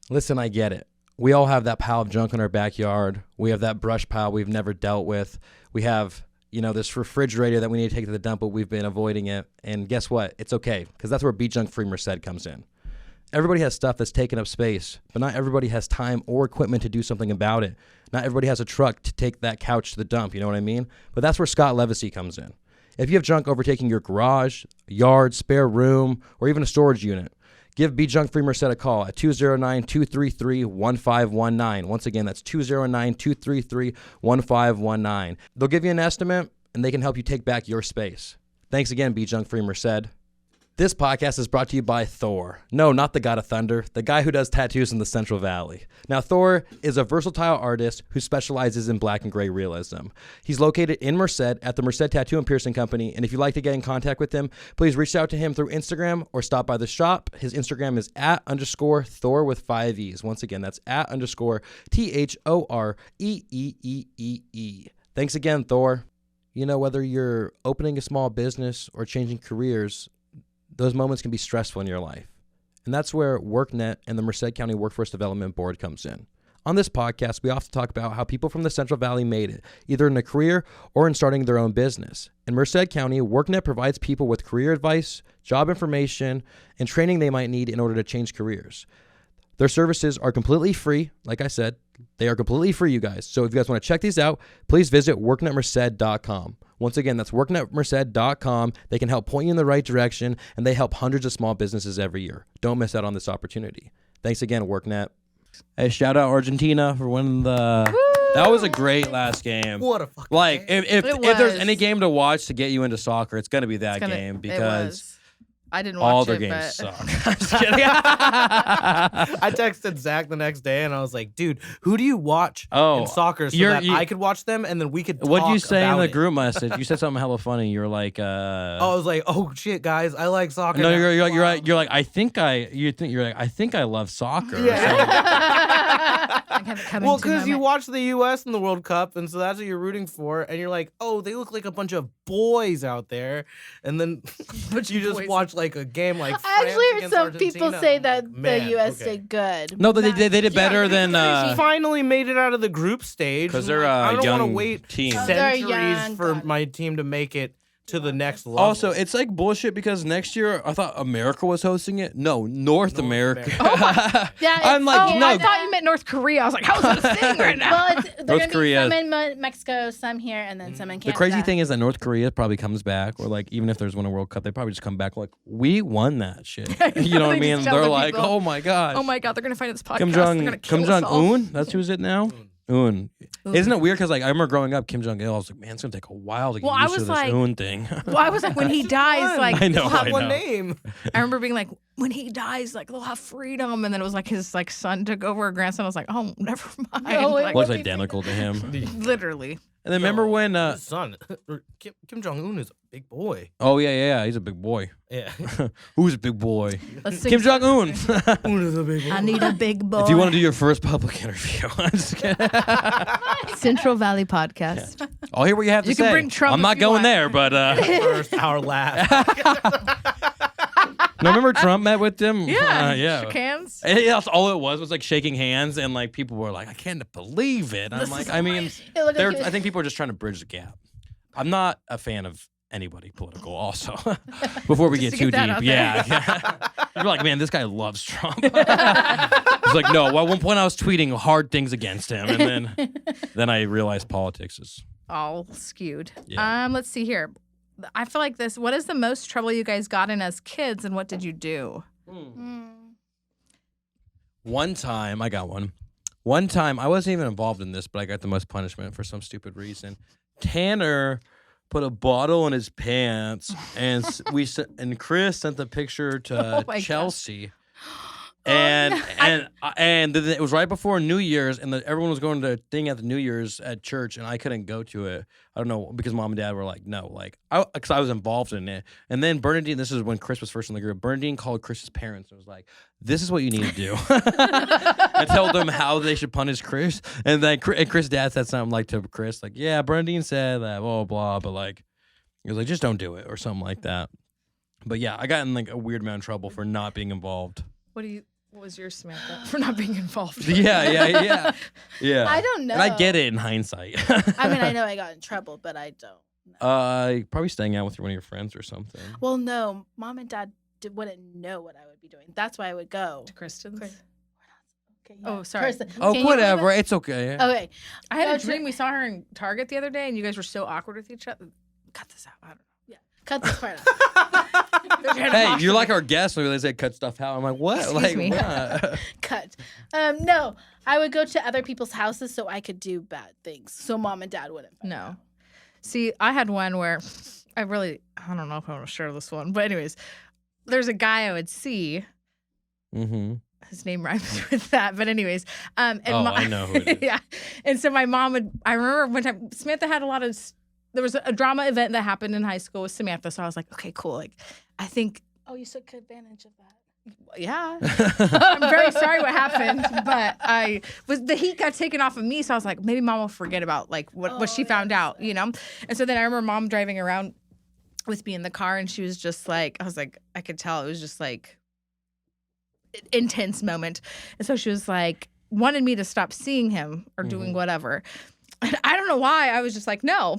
Listen, I get it. We all have that pile of junk in our backyard. We have that brush pile we've never dealt with. We have, this refrigerator that we need to take to the dump, but we've been avoiding it. And guess what? It's okay, because that's where Be Junk Free Merced comes in. Everybody has stuff that's taking up space, but not everybody has time or equipment to do something about it. Not everybody has a truck to take that couch to the dump, you know what I mean? But that's where Scott Livesay comes in. If you have junk overtaking your garage, yard, spare room, or even a storage unit, give Be Junk Free Merced a call at 209-233-1519. Once again, that's 209-233-1519. They'll give you an estimate, and they can help you take back your space. Thanks again, Be Junk Free Merced. This podcast is brought to you by Thore. No, not the god of thunder, the guy who does tattoos in the Central Valley. Now, Thore is a versatile artist who specializes in black and gray realism. He's located in Merced at the Merced Tattoo and Piercing Company, and if you'd like to get in contact with him, please reach out to him through Instagram or stop by the shop. His Instagram is @_Thore with 5 E's. Once again, that's @_THOREEEEE. Thanks again, Thore. Whether you're opening a small business or changing careers, those moments can be stressful in your life. And that's where Worknet and the Merced County Workforce Development Board comes in. On this podcast, we often talk about how people from the Central Valley made it, either in a career or in starting their own business. In Merced County, Worknet provides people with career advice, job information, and training they might need in order to change careers. Their services are completely free. Like I said, they are completely free, you guys. So if you guys want to check these out, please visit worknetmerced.com. Once again, that's worknetmerced.com. They can help point you in the right direction, and they help hundreds of small businesses every year. Don't miss out on this opportunity. Thanks again, Worknet. Hey, shout out Argentina for winning the... Woo! That was a great last game. What a fucking like game. If there's any game to watch to get you into soccer, it's gonna be that game because I didn't watch all their it, games but... suck. I'm just kidding. I texted Zach the next day and I was like, dude, who do you watch in soccer so that I could watch them and then we could talk What'd you say in the it? group message? You said something hella funny. You were like, I was like, oh shit, guys, I like soccer. No, you're like, I think I love soccer. Yeah. Well, because you watch the U.S. in the World Cup, and so that's what you're rooting for, and you're like, oh, they look like a bunch of boys out there, and then you just watch like a game like I actually heard against some Argentina. people say that Man, the U.S. did good. No, they did better than finally made it out of the group stage. Because they're I don't young want to wait team. centuries for my team to make it to the next level. Also, it's like bullshit because next year I thought America was hosting it. No, North America. Yeah, I'm like, no. I thought you meant North Korea. I was like, how's that a thing right now? Well, they're North gonna Korea. be some in Mexico, some here, and then some in Canada. The crazy thing is that North Korea probably comes back, or like even if there's one a World Cup, they probably just come back like, we won that shit. You know what I mean? They're like, oh my god. Oh my god, they're gonna find this podcast. Kim Jong-un. That's who's it now. Un. Isn't it weird? Because like I remember growing up, Kim Jong-il, I was like, man, it's gonna take a while to get used to this Un thing. Well, I was like, when he dies, like I know, We'll have one name. I remember being like, when he dies, like they'll have freedom, and then it was like his like son took over, a grandson. I was like, oh, never mind. No, like, Looks identical to him. literally. And then remember when? His son, Kim Jong-un is a big boy. Oh yeah, he's a big boy. Yeah. Who's a big boy? Let's sing Kim Jong-un. I need a big boy. If you want to do your first public interview, I'm just kidding. Central Valley Podcast. Yeah. I'll hear what you have to You say. can bring Trump I'm if not you going want. there, but First, our last. no, remember Trump met with them? Yeah. Shook hands. And that's all it was like shaking hands, and like people were like, I can't believe it. And I'm like, I mean, I think people are just trying to bridge the gap. I'm not a fan of anybody political also. Before we get too deep. Yeah. You're like, man, this guy loves Trump. It's like, no, at one point I was tweeting hard things against him, and then I realized politics is all skewed. Yeah. Let's see here. I feel like this. What is the most trouble you guys got in as kids, and what did you do? One time, I got one. One time, I wasn't even involved in this, but I got the most punishment for some stupid reason. Tanner put a bottle in his pants, and and Chris sent the picture to Chelsea. And it was right before New Year's, and everyone was going to a thing at the New Year's at church, and I couldn't go to it. I don't know, because mom and dad were like, no, like, because I was involved in it. And then Bernadine, this is when Chris was first in the group, Bernadine called Chris's parents and was like, this is what you need to do. I told them how they should punish Chris. And then Chris' dad said something like to Chris, like, yeah, Bernadine said that, blah, blah, but like, he was like, just don't do it, or something like that. But yeah, I got in like a weird amount of trouble for not being involved. What was your Samantha for not being involved? Yeah. I don't know. And I get it in hindsight. I mean, I know I got in trouble, but I don't know. Probably staying out with one of your friends or something. Well, no, mom and dad wouldn't know what I would be doing. That's why I would go To Kristen's? Okay, yeah. Oh, sorry. Kristen, Oh, can you whatever. believe it? It's okay. Okay. I had Go a to- dream. We saw her in Target the other day, and you guys were so awkward with each other. Cut this out. I don't know. Cut this part out. Hey, you're like our guest. When they say cut stuff out, I'm like, what? Excuse like, me. what? Cut. No, I would go to other people's houses so I could do bad things, so mom and dad wouldn't. find out. No. See, I had one where I don't know if I want to share this one, but anyways, there's a guy I would see. Mm-hmm. His name rhymes with that, but anyways, and I know who it is. Yeah, and so my mom I remember one time Samantha had there was a drama event that happened in high school with Samantha, so I was like, okay, cool. Like, I think, Oh, you took advantage of that. yeah. I'm very sorry what happened, but the heat got taken off of me, so I was like, maybe mom will forget about like what she found out, you know? And so then I remember mom driving around with me in the car, and she was just like, I could tell it was just like intense moment. And so she was like, wanted me to stop seeing him or doing whatever. And I don't know why. I was just like, no.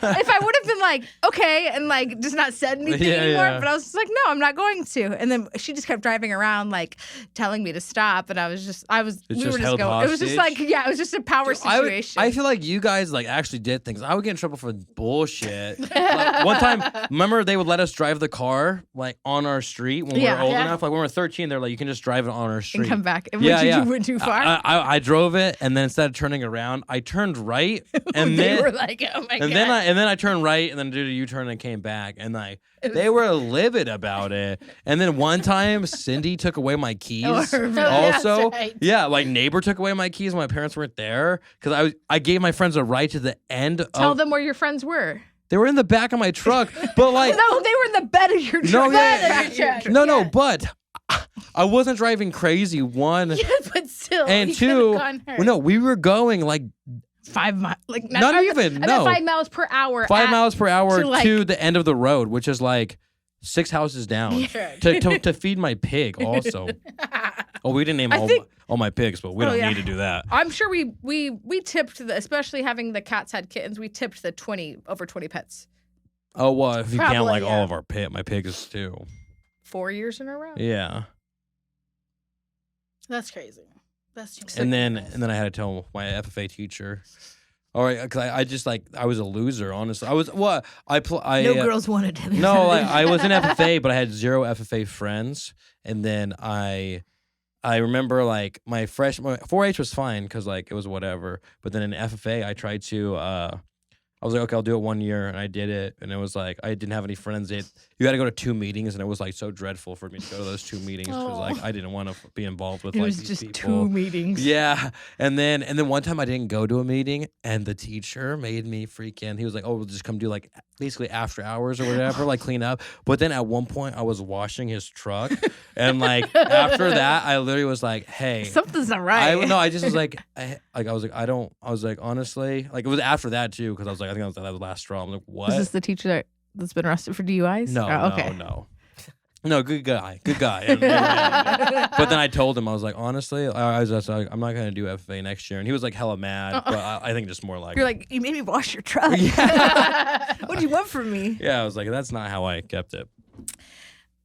if I would have been like, okay, and like just not said anything anymore, but I was just like, no, I'm not going to. And then she just kept driving around like telling me to stop, and we were just going. It was just like, it was just a power situation. I feel like you guys like actually did things. I would get in trouble for bullshit. Like, one time, remember they would let us drive the car like on our street when we were old enough. Like when we were 13, they're like, you can just drive it on our street and come back. And you went too far. I drove it, and then instead of turning around, I turned right, and they were like, oh my god. And then I turned right, and then did a U-turn and came back, and like they were livid about it. And then one time, Cindy took away my keys. Also, like neighbor took away my keys when my parents weren't there because I gave my friends a ride to the end. Tell them where your friends were. They were in the back of my truck, but like no, they were in the bed of your truck. No, but I wasn't driving crazy. One, but still, and two. No, we were going like 5 miles, like not even. No, 5 miles per hour. 5 miles per hour to the end of the road, which is like 6 houses down. To feed my pig also. Oh, we didn't name all my pigs, but we don't need to do that. I'm sure we tipped especially having the cats had kittens. We tipped the over 20 pets. Oh well, if you count like all of our my pigs too. 4 years in a row. Yeah. That's crazy. That's too much. And then I had to tell my FFA teacher. All right, because I was a loser, honestly. No girls wanted him. No, I was in FFA, but I had 0 FFA friends. And then I remember like my 4-H was fine because like it was whatever. But then in FFA, I tried to. I was like, okay, I'll do it 1 year, and I did it, and it was like I didn't have any friends. You had to go to 2 meetings, and it was like so dreadful for me to go to those 2 meetings because like I didn't want to be involved with like these people. It was just 2 meetings. Yeah, and then one time I didn't go to a meeting, and the teacher made me freaking. He was like, oh, we'll just come do like basically after hours or whatever, like clean up. But then at one point I was washing his truck, and like after that I literally was like, hey, something's not right. I just was like, I was like honestly, like it was after that too because I was like, I think that was the last straw. I'm like, what? Is this the teacher that's been arrested for DUIs? No, okay. No, good guy. But then I told him, I was like, honestly, I was just like, I'm not going to do FFA next year. And he was like hella mad, but I think just more like. You're like, you made me wash your truck. Yeah. What do you want from me? Yeah, I was like, that's not how I kept it.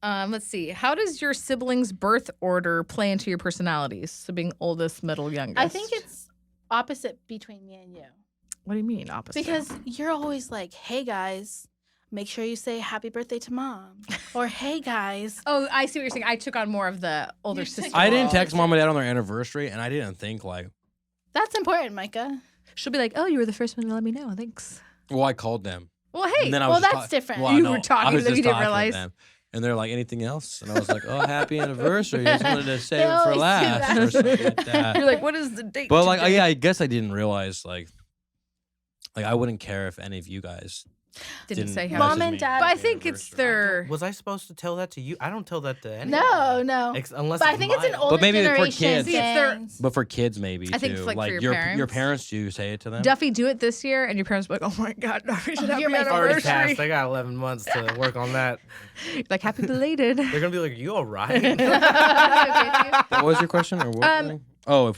Let's see. How does your siblings' birth order play into your personalities? So being oldest, middle, youngest. I think it's opposite between me and you. What do you mean opposite? Because you're always like, hey, guys, make sure you say happy birthday to mom. Or, hey, guys. Oh, I see what you're saying. I took on more of the older sister. I didn't text mom and dad on their anniversary, and I didn't think like. That's important, Micah. She'll be like, oh, you were the first one to let me know. Thanks. Well, I called them. Well, hey. That's different. Well, you were talking to them, you didn't realize. And they're like, anything else? And I was like, oh, happy anniversary. I just wanted to save it for last or something like that. You're like, what is the date? But like, I guess I didn't realize like I wouldn't care if any of you guys didn't say how. Mom and dad. But I think it's their. Was I supposed to tell that to you? I don't tell that to anyone. No. Unless but I think it's an older but maybe generation for kids. But for kids, maybe I think too. it's like for your parents, do you say it to them? Duffy, do it this year, and your parents will be like, oh my god, Duffy should have your already passed. I got 11 months to work on that. Like happy belated. They're gonna be like, you all right? What was your question or what? Or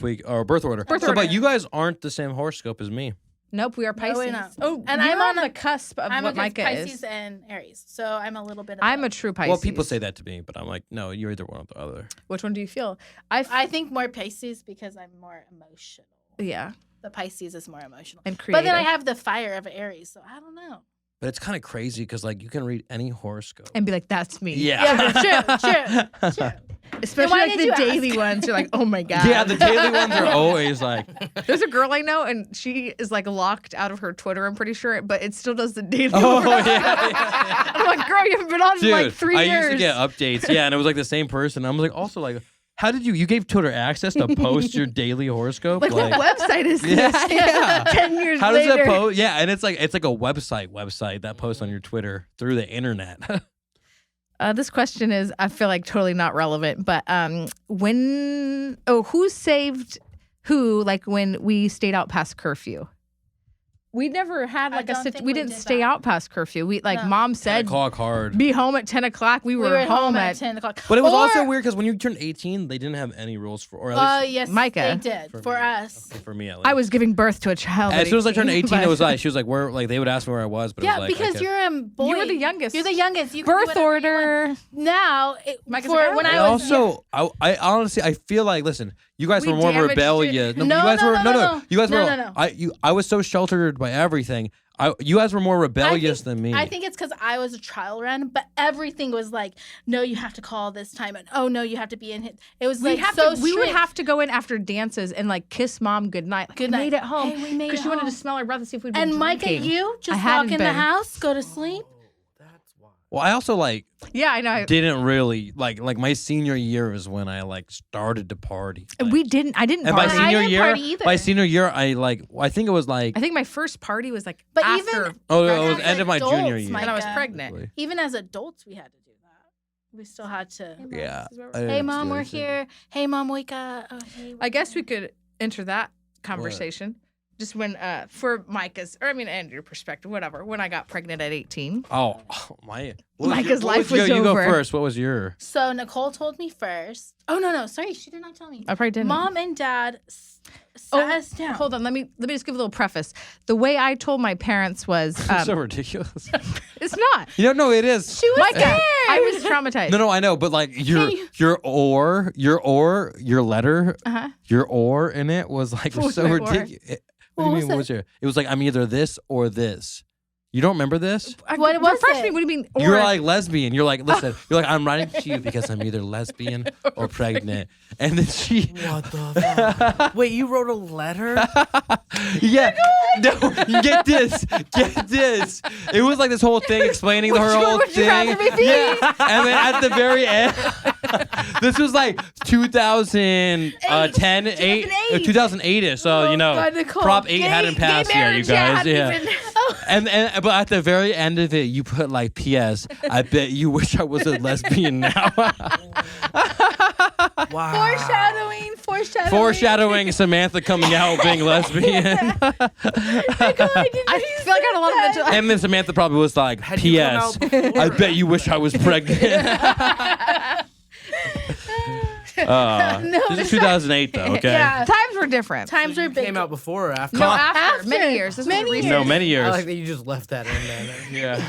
birth order. But you guys aren't the same horoscope as me. Nope, we are Pisces. No, we're not. Oh, and I'm on the cusp of what Micah Pisces is. Pisces and Aries, so I'm a little bit. I'm a true Pisces. Well, people say that to me, but I'm like, no, you're either one or the other. Which one do you feel? I think more Pisces because I'm more emotional. Yeah, the Pisces is more emotional and creative. But then I have the fire of Aries, so I don't know. But it's kind of crazy because like you can read any horoscope and be like, that's me. Yeah, true. Especially like the daily ones. You're like, oh my god. Yeah, the daily ones are always like. There's a girl I know, and she is like locked out of her Twitter, I'm pretty sure, but it still does the daily ones. Yeah. I'm like, girl, you haven't been on in like 3 years. I used to get updates, yeah, and it was like the same person. I was like, also like, how did you gave Twitter access to post your daily horoscope? Like what website is this? Yeah. 10 years how later. How does that post? Yeah, and it's like a website that posts on your Twitter through the internet. This question is, I feel like totally not relevant, but who saved who, like when we stayed out past curfew? we never had like don't think we we didn't did stay that. out past curfew. We No. Mom said Clock hard. be home at 10 o'clock. We were home at 10 o'clock. But it was Or- also weird because when you turned 18, they didn't have any rules for, or at least yes, Micah. they did for me. us. Okay, for me at least. I was giving birth to a child. As soon as I turned 18, but- it was like she was like, "Where?" Like they would ask me where I was, but it Yeah, was like, because you're a boy. You were the youngest. You're the youngest. You can do birth whatever you order. want. Now, Micah's for like, when I I was also, I honestly, I feel like, listen, you guys We were more damaged rebellious. it. No, No, you guys no, were no, no. You guys No, were. no, no. I was so sheltered by everything. You guys were more rebellious than me. I think it's because I was a trial run, but everything was like, no, you have to call this time, and oh no, you have to be in. It was like so we would strict. have to go in after dances and like kiss Mom goodnight. Like, Good we night. made it home Hey, we made because it she wanted to home. smell our breath and see if we'd been And Micah, drinking. you just hadn't walk in the been. house, go to sleep. well, I also like Yeah, I know. didn't really like my senior year is when I like started to party. Like, We didn't. I didn't and by party. I senior didn't year, party either. by senior year, I think it was like I think my first party was like But after. even oh, it as was end of my junior adults, year. and I was Micah, pregnant. Even as adults, we had to do that. We still had to. Yeah. Hey, Mom, we're here. Hey, Mom, wake up. Oh, hey. I guess we could enter that conversation. Just when, for Micah's, or I mean, and your perspective, whatever. When I got pregnant at 18. Oh my! Micah's life was You go over. first. What was your? So Nicole told me first. Oh no, sorry, she did not tell me. I probably didn't. Mom and Dad sat us down. Hold on. Let me just give a little preface. The way I told my parents was, It's so ridiculous. it's not. You don't know it is. She was Micah, scared. I was traumatized. No, I know, but like your letter, your or in it was like What was so my or? ridiculous. What do you What mean? was What was your? It was like I'm either this or this. You don't remember this? What was Refresh it? me. What do you mean? You're or? like lesbian. You're like, listen. You're like, I'm writing to you because I'm either lesbian or pregnant. And then she, What the fuck? Wait, you wrote a letter? yeah, no, get this. It was like this whole thing explaining her whole would you thing. rather me be? Yeah, and then at the very end, this was like 2010, 2008ish. So you know, God, Nicole. Prop 8 hadn't passed yet, you guys. Yeah. Oh. And but at the very end of it, you put like, P.S. I bet you wish I was a lesbian now. Wow. Foreshadowing Samantha coming out being lesbian. I feel like I had a lot of mental. And then Samantha probably was like, Had you come P.S. out before? I bet you wish I was pregnant. This is 2008 though, okay? Yeah. Times were different. Times are big. Came out before or after? No, after. After. Many years. This Many was recent. No, many I years. like that you just left that in there. Yeah.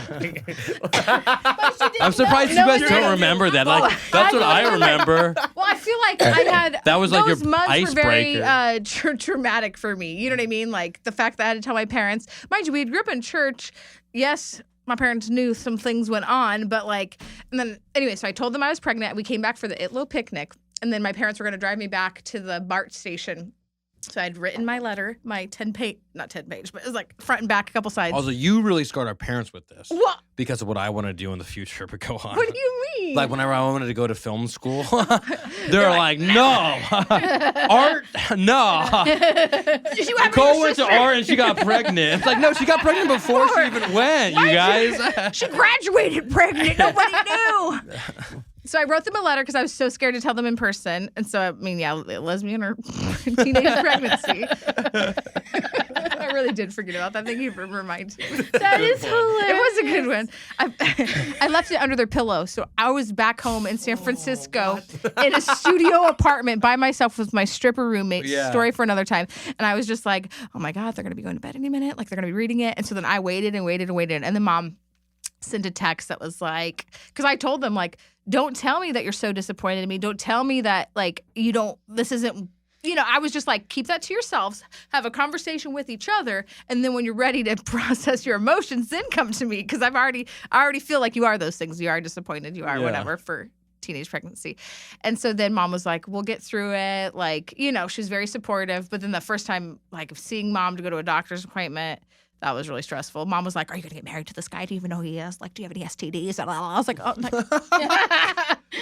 I'm surprised you No, guys it don't didn't. remember that. Like, that's what I remember. Well, I feel like I had That was like those your months were very icebreaker. traumatic for me. You know what I mean? Like the fact that I had to tell my parents. Mind you, we grew up in church. Yes, my parents knew some things went on, but like, and then anyway, so I told them I was pregnant. We came back for the Itlo picnic, and then my parents were going to drive me back to the BART station. So I'd written my letter, my 10-page, not 10-page, but it was like front and back, a couple sides. Also, you really scarred our parents with this. What? Because of what I want to do in the future, but go on. What do you mean? Like whenever I wanted to go to film school, they're like, no, art, no. Nicole went to art and she got pregnant. It's like, no, she got pregnant before she even went, you guys. She graduated pregnant. Nobody knew. So I wrote them a letter because I was so scared to tell them in person. And so, I mean, yeah, lesbian or teenage pregnancy. I really did forget about that. Thank you for reminding me. That is hilarious. It was a good one. I left it under their pillow. So I was back home in San Francisco in a studio apartment by myself with my stripper roommate. Yeah. Story for another time. And I was just like, oh my God, they're going to be going to bed any minute. Like they're going to be reading it. And so then I waited and waited and waited. And then Mom sent a text that was like, because I told them, like, don't tell me that you're so disappointed in me. Don't tell me that, like, this isn't, I was just like, keep that to yourselves, have a conversation with each other, and then when you're ready to process your emotions, then come to me, because I already feel like you are those things. You are disappointed, you are whatever for teenage pregnancy. And so then Mom was like, we'll get through it. Like, she's very supportive. But then the first time, like, seeing Mom to go to a doctor's appointment, that was really stressful. Mom was like, are you going to get married to this guy? Do you even know who he is? Like, do you have any STDs? And I was like, oh.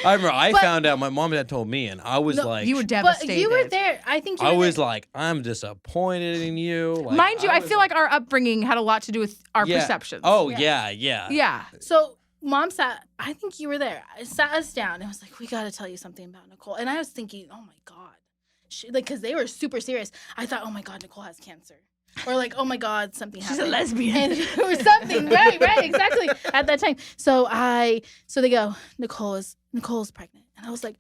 I remember I found out, my mom and dad told me, and I was like, you were But devastated. you were there. I think you I were was there. like, I'm disappointed in you. Like, Mind you, I was feel like our upbringing had a lot to do with our perceptions. Oh, Yeah. yeah. Yeah. So Mom sat, I think you were there. I sat us down and was like, we got to tell you something about Nicole. And I was thinking, oh my God. Because they were super serious. I thought, oh my God, Nicole has cancer. or like, oh my God, something happened. She's a lesbian. Or something. Right, exactly. At that time. So they go, Nicole's pregnant. And I was like,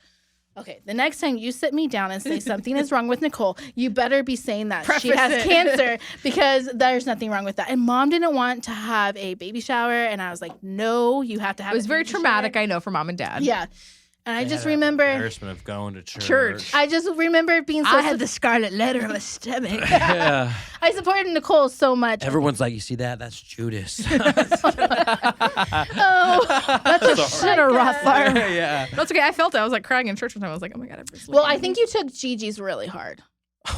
okay, the next time you sit me down and say something is wrong with Nicole, you better be saying that she has cancer because there's nothing wrong with that. And Mom didn't want to have a baby shower. And I was like, no, you have to have It was very traumatic, I know, for Mom and Dad. Yeah. And I just remember embarrassment of going to church. I just remember being so I had the scarlet letter of a stomach. Yeah. I supported Nicole so much. Everyone's like, you see that? That's Judas. That's a shit or rough fire. Yeah. That's okay. I felt it. I was like crying in church one time. I was like, oh my God. Well, I think you took Gigi's really hard.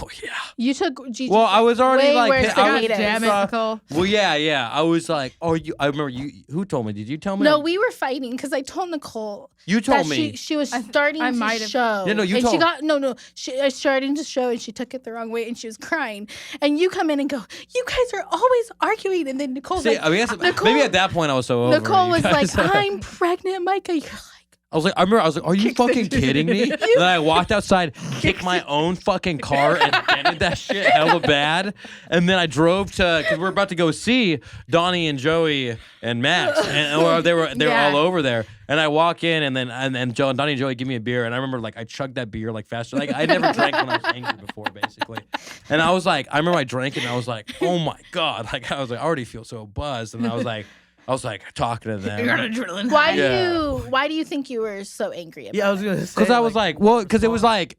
Oh yeah. You took Gigi's. Well, I was already way like, worse than Hayden's. Damn it, Nicole. Well, yeah. I was like, oh, I remember you. Who told me? Did you tell me? No, we were fighting because I told Nicole. You told that me. She was starting to show. Yeah, no, you and told. She got She was starting to show, and she took it the wrong way, and she was crying. And you come in and go, "You guys are always arguing." And then Nicole's like, I guess maybe at that point I was so over. Nicole was like, "I'm pregnant, Micah." You're like. I was like, are you fucking kidding me? And then I walked outside, kicked my own fucking car, and dented that shit hella bad. And then I drove because we're about to go see Donnie and Joey and Max, and they were all over there. And I walk in, and then Donnie and Joey give me a beer, and I remember like I chugged that beer like faster. Like I never drank when I was angry before, basically. And I was like, I remember I drank it, and I was like, oh my God, like I was like, I already feel so buzzed, and I was like talking to them. You're on adrenaline. Why do you think you were so angry about Yeah, I was gonna say. Because I was like, well, because it was like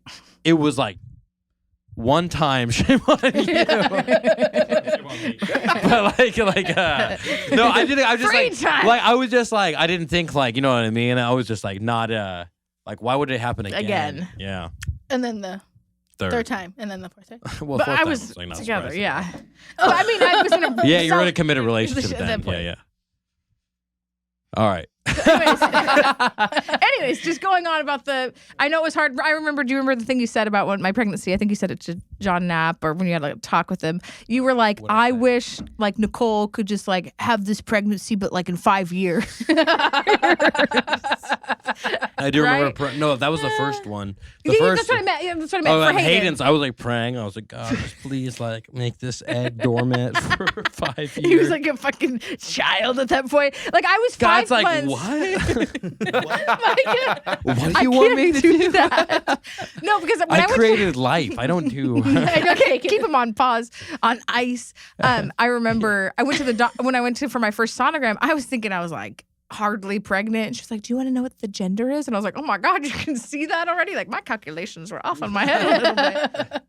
one time, shame on you. But no, I didn't. I was just I was just like, I didn't think like, you know what I mean. I was just like, not like, why would it happen again? Yeah. And then the third time, and then the fourth time. Well, but I was together. Yeah. Oh, I mean, I was in a yeah. You're in a committed relationship then. Yeah. All right. Anyways, just going on about I know it was hard. Do you remember the thing you said about my pregnancy? I think you said it to John Knapp, or when you had like a talk with him. You were like, I wish like Nicole could just like have this pregnancy, but like in 5 years. I do remember. No, that was the first one. That's what I meant. Yeah, that's what I meant for Hayden's. I was like praying. I was like, God, just please like make this egg dormant for 5 years. He was like a fucking child at that point. Like I was 5 God's like, months. What? What do you want me to do? That? No, because when I created life. I don't do. Okay, keep him on pause, on ice. I remember I went to when I went for my first sonogram. I was thinking I was like hardly pregnant. And she was like, "Do you want to know what the gender is?" And I was like, "Oh my God, you can see that already." Like my calculations were off on my head a little bit.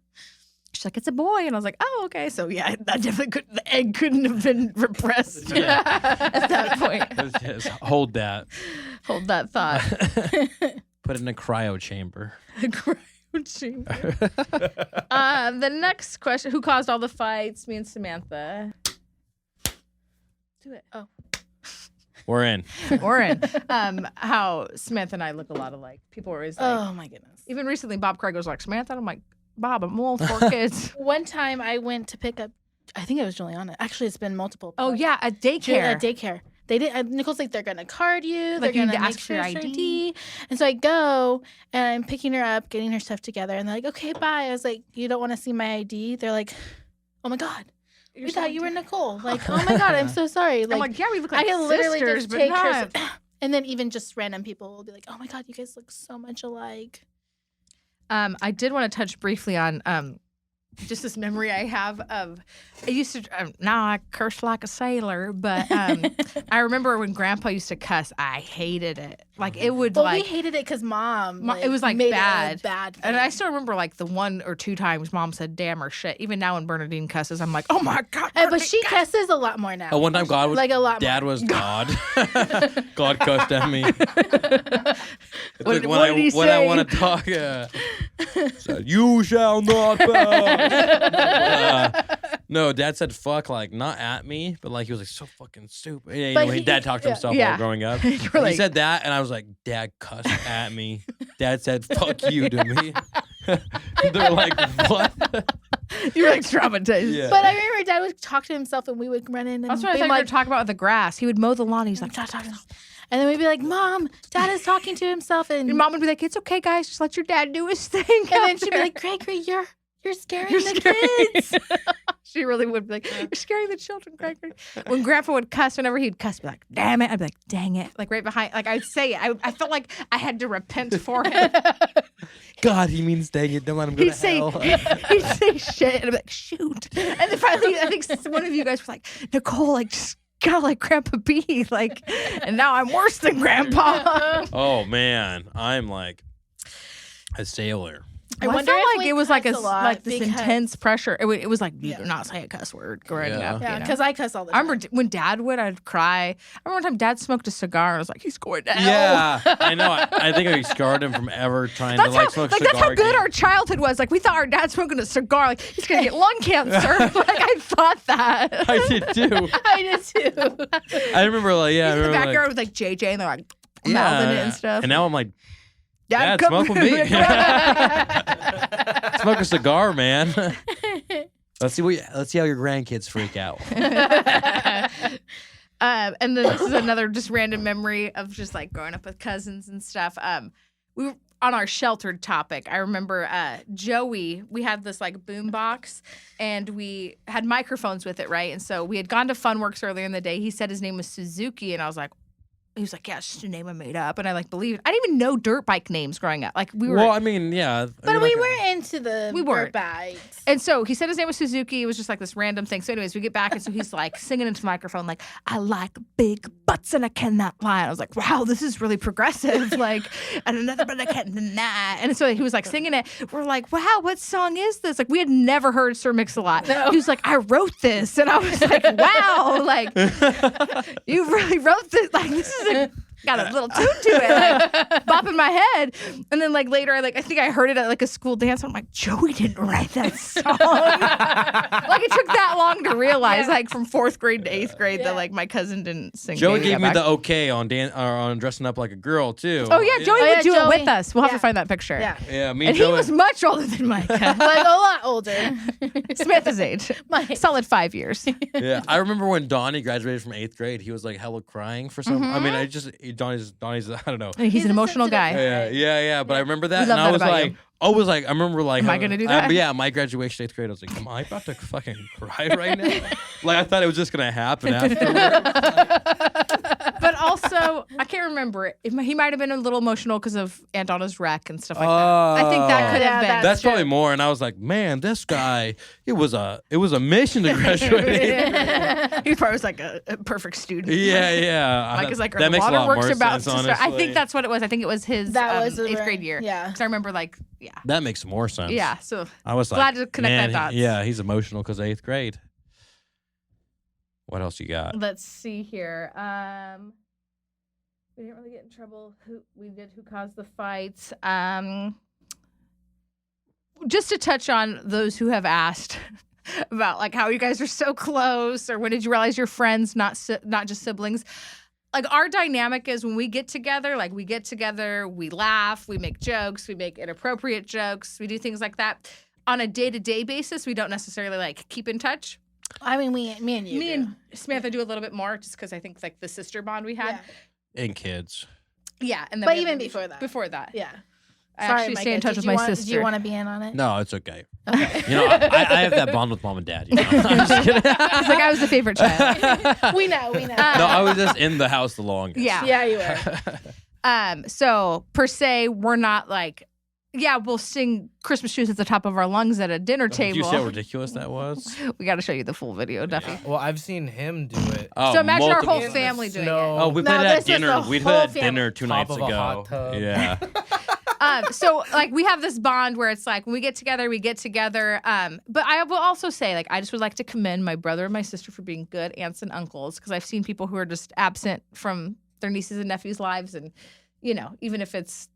She's like, "It's a boy," and I was like, "Oh, okay." So yeah, that definitely the egg couldn't have been repressed at that point. Just hold that thought. Put it in a cryo chamber. A cryo chamber. The next question: who caused all the fights? Me and Samantha. Do it. Oh. We're in. How Samantha and I look a lot alike. People are always like, oh my goodness. Even recently, Bob Craig was like, Samantha, and I'm like, Bob, I'm all 4 kids. One time I went to pick up, I think it was Juliana. Actually, it's been multiple. Oh yeah, at daycare. At daycare. They did. Nicole's like, they're gonna card you. Like they're you gonna need to ask for your ID. And so I go and I'm picking her up, getting her stuff together, and they're like, okay, bye. I was like, you don't want to see my ID? They're like, oh my God. We thought you were Nicole. Like, oh my God, I'm so sorry. Like, I'm like, yeah, we look like I can literally sisters, just but take not. her. And then even just random people will be like, oh my God, you guys look so much alike. I did want to touch briefly on just this memory I have of I used to now I curse like a sailor, but I remember when Grandpa used to cuss, I hated it. Like it would we hated it because Mom it was like made bad. It a bad thing. And I still remember like the 1 or 2 times Mom said damn or shit. Even now when Bernadine cusses, I'm like, oh my God. But she cusses a lot more now. One time God was like a lot. Dad more. was God. God cussed at me. What did he say? When I want to talk, said, you shall not pass. No, Dad said fuck, like not at me, but like he was like so fucking stupid. Yeah, you know, Dad talked to himself while growing up. He said that, and I was like, Dad cussed at me. Dad said fuck you to me. They're like, what? You're like traumatized. Yeah. But I remember Dad would talk to himself, and we would run in and that's what I be thought like, you were talking about with the grass. He would mow the lawn. He's like, and then we'd be like, Mom, Dad is talking to himself, and Mom would be like, it's okay, guys, just let your dad do his thing. And then she'd be like, Gregory, you're scaring the kids. She really would be like, "You're scaring the children, Gregory." When Grandpa would cuss, whenever he'd cuss, be like, "Damn it!" I'd be like, "Dang it!" Like right behind, like I'd say it. I felt like I had to repent for him. God, he means dang it. Don't let him go to hell. He'd say shit, and I'd be like, "Shoot!" And then finally, I think one of you guys was like, "Nicole, like just gotta like Grandpa B, like," and now I'm worse than Grandpa. Oh man, I'm like a sailor. I Well, wonder felt if like we it was like cuss a lot like this because- intense pressure. It was like you Yeah. do not say a cuss word growing Yeah. up. Yeah, you know? because I cuss all the I time. remember when Dad would, I'd cry. I remember one time Dad smoked a cigar, and I was like, "He's going to hell." Yeah, I know. I think I scarred him from ever trying to like smoke that's cigar how good again. our childhood was. Like we thought our dad smoking a cigar, like he's gonna get lung cancer. Like I thought that. I did too. I did too. I remember like He's I in the remember backyard like, with like JJ, and they're like mouthing it and stuff. And now I'm like, Dad, Dad, smoke with me. Smoke a cigar, man. Let's see how your grandkids freak out. And then this is another just random memory of just like growing up with cousins and stuff. We were on our sheltered topic. I remember Joey, we had this like boom box and we had microphones with it, right? And so we had gone to Funworks earlier in the day. He said his name was Suzuki, and I was like, he was like, "Yeah, it's just a name I made up." And I like believed. I didn't even know dirt bike names growing up. Like we were. Well, I mean, yeah. But we were into the We weren't. dirt bikes. And so he said his name was Suzuki. It was just like this random thing. So anyways, we get back, and so he's like singing into the microphone, like, "I like big butts and I cannot lie." And I was like, wow, this is really progressive. Like, and another but I can't deny. And so he was like singing it. We're like, wow, what song is this? Like we had never heard Sir Mix-a-Lot. No. He was like, "I wrote this." And I was like, wow, like you really wrote this. Like this is got a little tune to it, like, bopping my head. And then like later, I think I heard it at like a school dance. I'm like, Joey didn't write that song. Like it took that long to realize, like from 4th grade to 8th grade, that like my cousin didn't sing. Joey Baby gave Got me Back. the okay on on dressing up like a girl too. Oh yeah, Joey would do it with Joey. us. We'll have Yeah. to find that picture. Yeah. Yeah, me And Joey. he was much older than Micah. Like a lot older. Samantha's age. Solid 5 years. Yeah, I remember when Donnie graduated from 8th grade. He was like hella crying for some. I mean, Donnie's. I don't know. He's an a emotional guy. sensitive Yeah. But I remember that, We love and I that was about like, you. I remember like, Am I gonna do that? Yeah, my graduation 8th grade. I was like, am I about to fucking cry right now? Like I thought it was just gonna happen afterwards. But also, I can't remember it. He might have been a little emotional because of Aunt Donna's wreck and stuff like that. I think that could have been. That's probably more. And I was like, man, this guy, it was a mission to graduate. He probably was like a perfect student. Yeah. Like it's like that the makes a lot waterworks more about sense, to start. I honestly. think that's what it was. I think it was his That was the 8th right- grade year. yeah. Because I remember like, yeah. That makes more sense. Yeah. So I was glad like, to connect man, that dots. Yeah, he's emotional because 8th grade. What else you got? let's see here. We didn't really get in trouble. Who caused the fights? Just to touch on those who have asked about like how you guys are so close, or when did you realize you're friends, not just siblings? Like our dynamic is when we get together, we laugh, we make jokes, we make inappropriate jokes, we do things like that. On a day-to-day basis, we don't necessarily like keep in touch. I mean, me and you. Me do. and Samantha do a little bit more just because I think like the sister bond we had. And kids. Yeah. And then But we have even the- before that. Before that. Yeah. I Sorry, actually Micah, stay in touch did with you my want- sister. Do you want to be in on it? No, it's okay. You know, I have that bond with mom and dad. You know? I'm just kidding. It's like I was the favorite child. We know. No, I was just in the house the longest. Yeah. Yeah, you were. So per se, we're not like, yeah, we'll sing Christmas shoes at the top of our lungs at a dinner Did you table. see how ridiculous that was? We got to show you the full video, Duffy. Well, I've seen him do it. Oh, So imagine our multiple- whole family doing it. Oh, we No, played it this at was dinner. the We whole played it at family. dinner 2 Top nights of a ago. hot tub. Yeah. So like we have this bond where it's like when we get together. But I will also say like I just would like to commend my brother and my sister for being good aunts and uncles, because I've seen people who are just absent from their nieces and nephews' lives, and you know, even if it's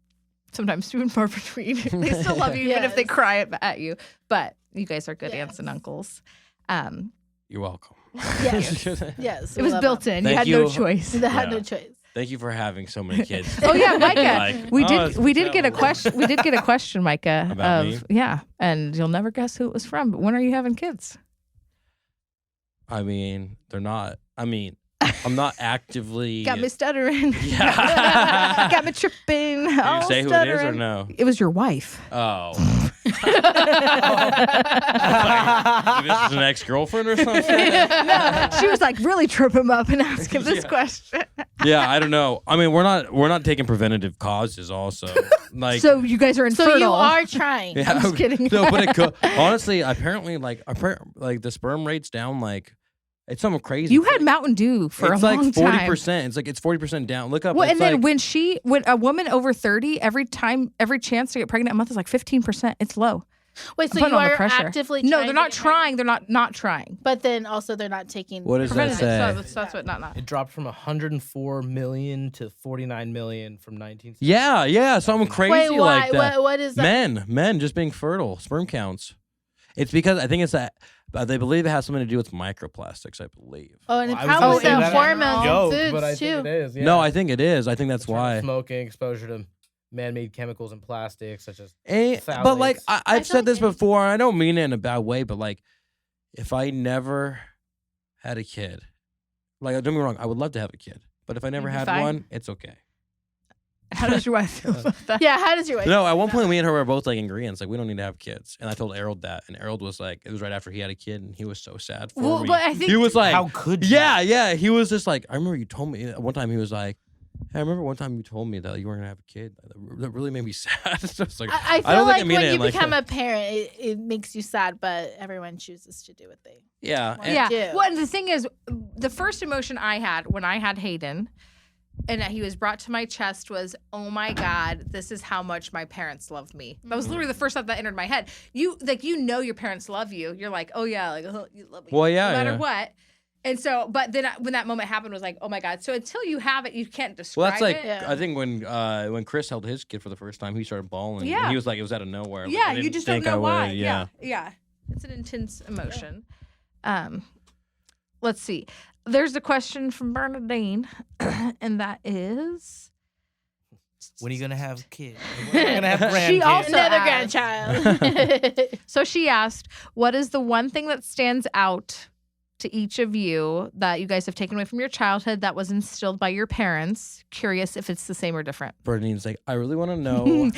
sometimes few and far between, they still love you even if they Yes. cry at you. But you guys are good Yes. aunts and uncles. You're welcome. Yes. Yes. It was built in. You Thank had no you. choice. They had Yeah. no choice. Thank you for having so many kids. Oh yeah, Micah. Like, we oh, it's did get a Patel. question. We did get a question, Micah. About of yeah, and you'll never guess who it was from. But when are you having kids? I mean, they're not. I mean, I'm not actively. Got me stuttering. Yeah. Got me tripping. Did you say who it is or no? It was your wife. Oh. This is an ex-girlfriend or something? No, she was like, really trip him up and ask him this question. Yeah, I don't know. I mean, we're not taking preventative causes. Also, like, So you guys are infertile. So you are trying. yeah, I'm just kidding. No, but it could, honestly, apparently, like the sperm rate's down. Like, it's something crazy. You had Mountain Dew for a long time. It's like 40%. It's 40% down. Look up. Well, it's and then like, when a woman over 30, every chance to get pregnant a month is like 15%. It's low. Wait, so Putting you on the are pressure. actively No, trying they're to not get pregnant? trying. They're not trying. But then also they're not taking. what does that Preventative. say? So that's what not. It dropped from 104 million to 49 million from 19. Yeah, something crazy Wait, why? like that. What is that? Men just being fertile, sperm counts. It's because I think it's that they believe it has something to do with microplastics. I believe. Oh, and it I was probably gonna say the that hormones joke, and but I foods think too. it is. Yeah. No, I think it is. I think that's Exposure to why. smoking, exposure to man-made chemicals and plastics such as But like phthalates. I've feel said this like- before. I don't mean it in a bad way, but like if I never had a kid, like don't get me wrong, I would love to have a kid. But if I never You'd be had fine. one, it's okay. How does your wife feel about that? Yeah, how does your wife? No, at one point me and her were both like in agreement. Like we don't need to have kids. And I told Harold that, and Harold was like, it was right after he had a kid, and he was so sad for Well, me. but I think he was like, How could you? yeah. He was just like, I remember you told me one time. He was like, hey, I remember one time you told me that you weren't gonna have a kid. That really made me sad. So it's like, I I feel don't think like I mean when it you like become a parent, it makes you sad, but everyone chooses to do what they. yeah. Wow. and- Yeah. do. Well, and the thing is, the first emotion I had when I had Hayden and that he was brought to my chest was, oh my God, this is how much my parents love me. That was literally the first thought that entered my head. You know your parents love you. You're like, oh yeah, like oh, you love me. Well, yeah, no matter yeah. what. And so, but then when that moment happened, was like, oh my God. So until you have it, you can't describe Well, that's like it. Yeah. I think when Chris held his kid for the first time, he started bawling. Yeah. And he was like, it was out of nowhere. Like, Yeah, I you didn't just don't think know I would. why. Yeah. Yeah. It's an intense emotion. Let's see. There's a question from Bernadine, and that is, When are you gonna have kids? When are you gonna have grandkids? She also Another asked- grandchild. so she asked, what is the one thing that stands out to each of you that you guys have taken away from your childhood that was instilled by your parents? Curious if it's the same or different. Bernadine's like, I really want to know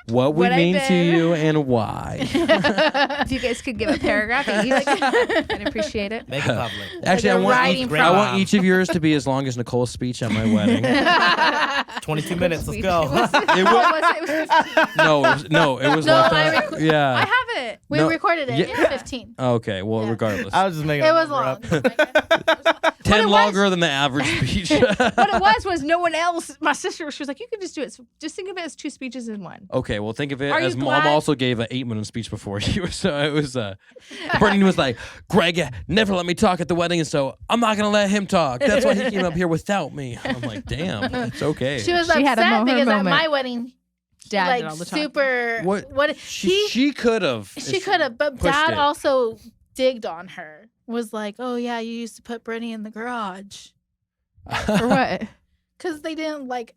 what we What I've mean to been- you and why. If you guys could give a paragraph each, I'd appreciate it. Make it public. Actually, a writing I want prompt. each of yours to be as long as Nicole's speech at my wedding. 22 minutes. Let's go. It was, no, it was No, less I than that. Yeah. I have it. We No, recorded it. yeah. It's 15. Okay, well, Yeah. regardless. I was just making. It a was number long. up. 10 it was- longer than the average speech. What it was no one else. My sister, she was like, you can just do it. So just think of it as two speeches in one. Okay, well, think of it Are you as Mom glad- also gave an 8-minute speech before you. So it was, Bernadine was like, Greg never let me talk at the wedding, and so I'm not going to let him talk. That's why he came up here without me. I'm like, damn, it's okay. She was She had a upset because at moment. my wedding, Dad like did all the talking. super. What- he she could have. she could have, but pushed Dad it. also digged on her. Was like, oh yeah, you used to put Brittany in the garage For what? because they didn't like.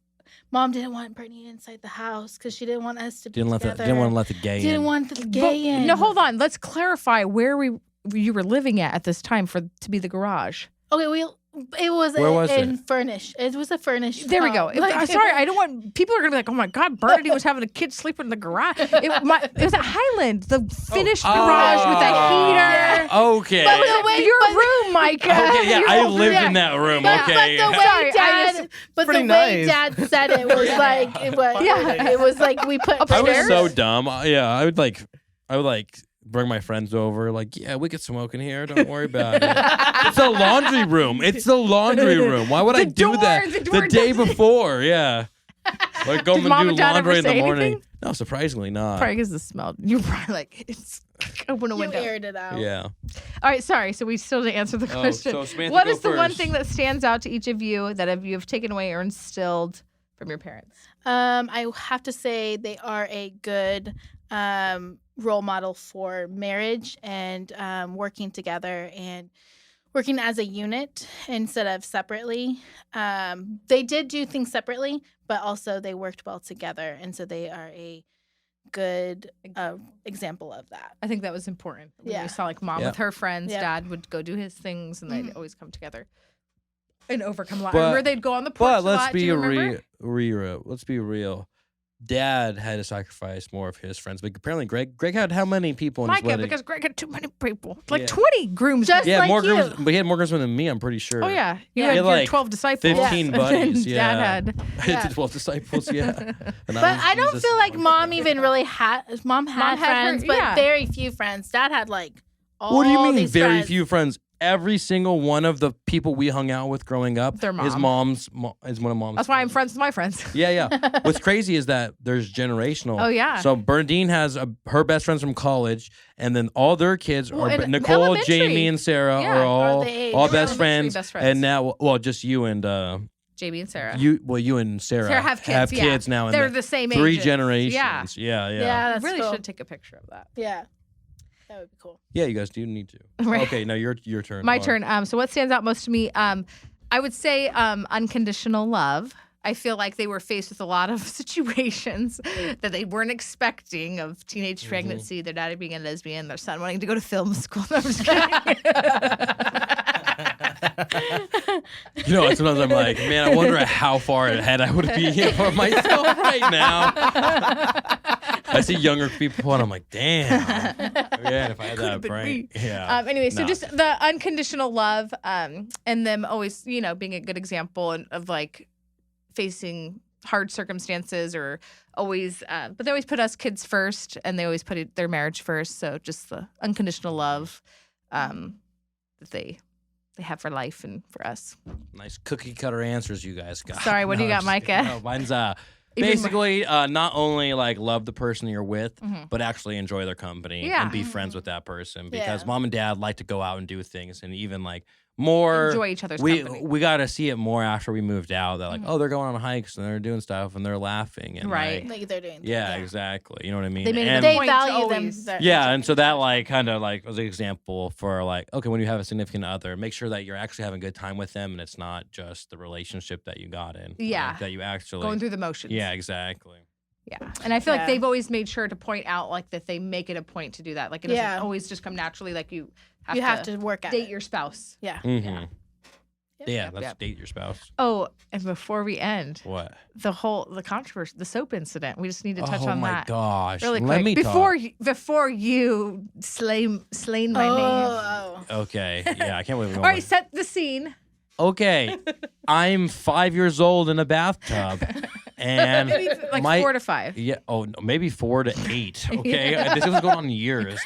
Mom didn't want Brittany inside the house because she didn't want us to be Didn't want together. to let the gay Didn't in. want the gay in. No, hold on. Let's clarify where you were living at this time to be the garage. Okay, it was Where was in it? furnished. It was a furnished. There we go. home. Like, I'm sorry, I don't want people are gonna be like, oh my God, Bernadine was having a kid sleep in the garage. It was at Highland, the finished garage with a heater. Okay. But the way Your room, Micah. Okay, yeah, Your I room. lived in that room. But, Okay. but the way Sorry, I Dad, just- but the Pretty way nice. Dad said it was like it was. Yeah. It was like we put. I was upstairs? so dumb. Yeah, I would like bring my friends over. Like, yeah, we could smoke in here. Don't worry about it. It's a laundry room. It's the laundry room. Why would I do door- that the door the day doesn't- before? Yeah. Like go Did and Mom do and Dad ever laundry in the say morning. anything? No, surprisingly not. Probably because the smell. You're probably like, it's open a You window. aired it out. Yeah. All right, sorry. So we still didn't answer the Oh, question. so Samantha, What go is the one first. thing that stands out to each of you that you have taken away or instilled from your parents? I have to say they are a good role model for marriage and working together and working as a unit instead of separately. They did do things separately, but also they worked well together, and so they are a good example of that. I think that was important. When Yeah. we saw like mom Yeah. with her friends, Yeah. dad would go do his things, and they'd always come together and overcome a lot. But- Remember they'd go on the porch But a let's lot. Do be you remember? real. Let's be real. Dad had to sacrifice more of his friends, but apparently Greg had how many people in his Micah, wedding? because Greg had too many people. Like 20 grooms. Just Yeah, like more you. grooms, but he had more groomsmen than me. I'm pretty sure. Oh yeah, you Yeah. had He had, your like, 12 disciples. 15 buddies. Yeah, Dad had. 12 disciples. Yeah, But I don't feel like mom even really had. Mom had had friends, her- but yeah. very few friends. Dad had like all What do you mean, these very friends. few friends? Every single one of the people we hung out with growing up, Their his mom. is one of mom's. That's why I'm friends with my friends. Yeah. What's crazy is that there's generational. Oh, yeah. So Bernadine has her best friends from college, and then all their kids Well, are and Nicole, elementary. Jamie, and Sarah Yeah, are all they- all they were best elementary friends. best friends. And now, well, just you and Jamie and Sarah. you and Sarah, Sarah have kids. Yeah. kids now. And They're the same age. 3 generations. Yeah. Yeah. Yeah, that's really cool. should take a picture of that. Yeah, that would be cool. Yeah, you guys do need to. Right. Okay, now your turn. My Hold on. turn. So what stands out most to me? I would say unconditional love. I feel like they were faced with a lot of situations that they weren't expecting of teenage pregnancy, their daddy being a lesbian, their son wanting to go to film school. No, I'm just kidding. You know, sometimes I'm like, man, I wonder how far ahead I would be for myself right now. I see younger people and I'm like, damn. Yeah, if I had that brain. Yeah. Anyway, so Nah. just the unconditional love and them always, being a good example of like facing hard circumstances or always, but they always put us kids first and they always put their marriage first. So just the unconditional love that they have for life and for us. Nice cookie cutter answers you guys got. Sorry, what do you got, just kidding. Micah? No, mine's Even basically not only like love the person you're with, Mhm. but actually enjoy their company Yeah. and be friends with that person because Yeah. mom and dad like to go out and do things and even like more Enjoy each other's we company. we got to see it more after we moved out that like Mhm. oh they're going on hikes and they're doing stuff and they're laughing and Right. like, Like they're doing. yeah, exactly, you know what I mean. They made it and, a They point to value always- them. yeah, and so that like kind of like was an example for like okay when you have a significant other, make sure that you're actually having a good time with them and it's not just the relationship that you got in. Yeah. Like, that you actually Going through the motions. yeah, exactly. Yeah. And I feel like Yeah. they've always made sure to point out like that they make it a point to do that. Like it doesn't Yeah. always just come naturally. Like you You have to work at date it. your spouse. Yeah. Mm-hmm. Yep. Yeah, let's yep. date your spouse. Oh, and before we end, What? the controversy, the soap incident, we just need to touch oh on my that gosh. really Let quick me before you slain my name. Oh. Okay. Yeah, I can't believe we All right, set the scene. Okay. I'm 5 years old in a bathtub. And Maybe like my 4 to 5. yeah, oh no, maybe 4 to 8. Okay. This was going on years.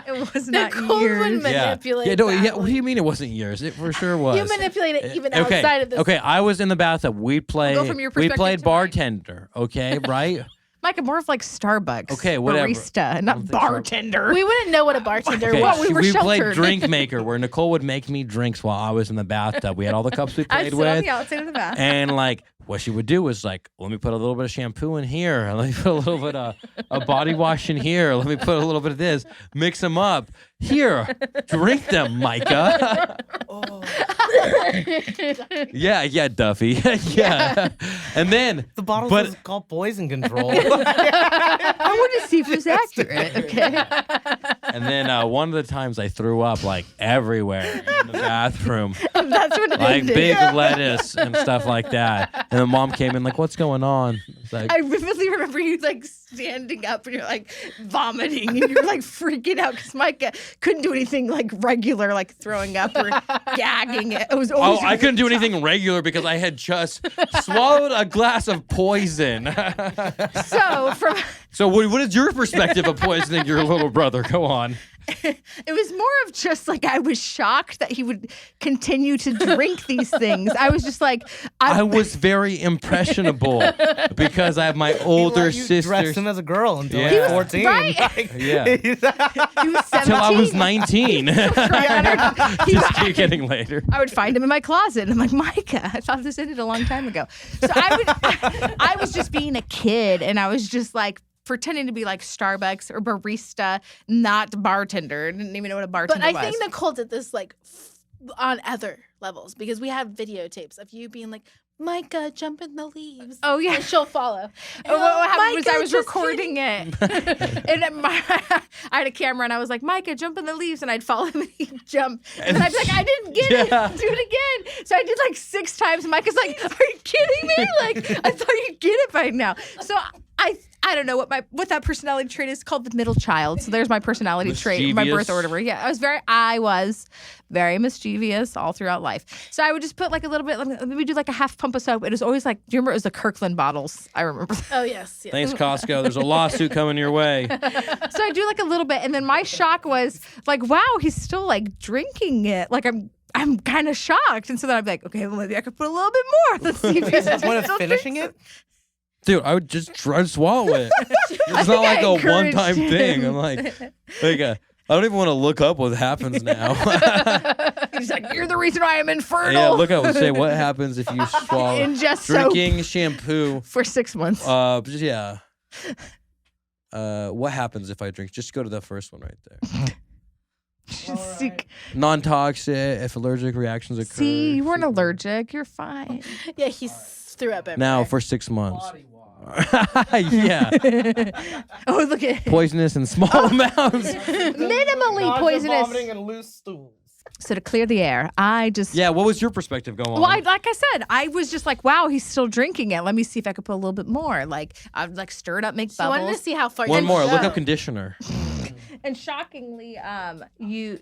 It was not Nicole years. would manipulate. Yeah, no, that yeah. What do one. you mean it wasn't years? It for sure was. You manipulate it even okay. outside of this. Okay, I was in the bathtub. We played. Go from your we perspective played to mine. bartender. Okay, right? Micah, more of like Starbucks. Okay, whatever. Barista, not think so. bartender. We wouldn't know what a bartender Okay, was. we were played sheltered. drink maker, where Nicole would make me drinks while I was in the bathtub. We had all the cups we I played sit on with, the outside of the bath. and like what she would do was like, let me put a little bit of shampoo in here, let me put a little bit of a body wash in here, let me put a little bit of this, mix them up. Here, drink them, Micah. yeah, Duffy. yeah. And then The bottle But- was called poison control. I want to see if it's accurate. Okay. and then one of the times I threw up like everywhere in the bathroom. That's what it Like ended. big lettuce and stuff like that. And the mom came in like, what's going on? It's like, I vividly remember you like standing up and you're like vomiting and you're like freaking out because Micah couldn't do anything like regular, like throwing up or gagging. It was oh, always I couldn't do anything regular because I had just swallowed a glass of poison. So from So what is your perspective of poisoning your little brother? Go on. it was more of just like I was shocked that he would continue to drink these things. I was just like, I was very impressionable because I have my older You dressed sisters. him as a girl until Yeah. like 14. right. Like, Yeah. He was 17. Till I was 19. Just kidding later. I would find him in my closet. And I'm like, Micah, I thought this ended a long time ago. So I was just being a kid and I was just like pretending to be like Starbucks or barista, not bartender. I didn't even know what a bartender But was. I think Nicole did this like on other levels because we have videotapes of you being like, Micah, jump in the leaves. Oh yeah, and she'll follow. What happened was Micah, I was just recording it, and I had a camera, and I was like, "Micah, jump in the leaves," and I'd follow him, and he'd jump, and I'd be like, "I didn't get it. Do it again." So I did like 6 times. And Micah's like, "Are you kidding me? Like, I thought you'd get it by now." So I don't know what that personality trait is called, the middle child. So there's my personality trait, my birth order. Yeah, I was very mischievous all throughout life. So I would just put like a little bit, let me do like a half pump of soap. It was always like, do you remember it was the Kirkland bottles? I remember. Oh, yes. Thanks, Costco. There's a lawsuit coming your way. So I do like a little bit. And then my shock was like, wow, he's still like drinking it. Like I'm kind of shocked. And so then I'd be like, okay, well, maybe I could put a little bit more. Let's see if he's That's one of finishing it? Dude, I would just try to swallow it. It's not like a one-time thing. I'm like I don't even want to look up what happens now. He's like, you're the reason why I'm infertile. Yeah, look up and say what happens if you swallow ingest drinking soap shampoo for 6 months. Yeah. What happens if I drink? Just go to the first one right there. Right. Non-toxic. If allergic reactions occur. See, you weren't allergic. You're fine. Yeah, he threw up everywhere. Now for 6 months. Yeah. Oh, look at Poisonous in small amounts. minimally poisonous. Vomiting and loose stools. So to clear the air, Yeah, what was your perspective going on? Well, like I said, I was just like, wow, he's still drinking it. Let me see if I could put a little bit more. Like I'd like stir it up, make So I bubbles. wanted to see how far One you more. could Look go. up conditioner. And shockingly, you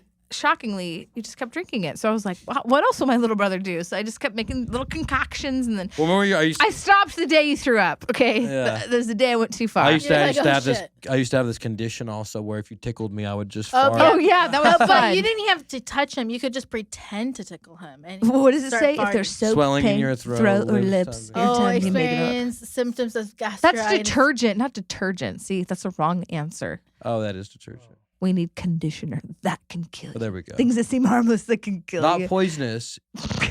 just kept drinking it. So I was like, what else will my little brother do? So I just kept making little concoctions, and then Well, I stopped the day you threw up. Okay, Yeah. there's the day I went too far. I used to You're like, have oh, this. shit. I used to have this condition also where if you tickled me, I would just Oh, fart. Oh yeah, that was But fun. you didn't have to touch him. You could just pretend to tickle him. And What does it start say? If farting. there's soap, Swelling in pain, your throat, or lips, lips, tongue. Oh, anytime you made it up. experience symptoms of gastritis. That's detergent, not detergent. See, that's the wrong answer. Oh, that is detergent. We need conditioner that can kill Oh, you. there we go. Things that seem harmless that can kill Not you. poisonous.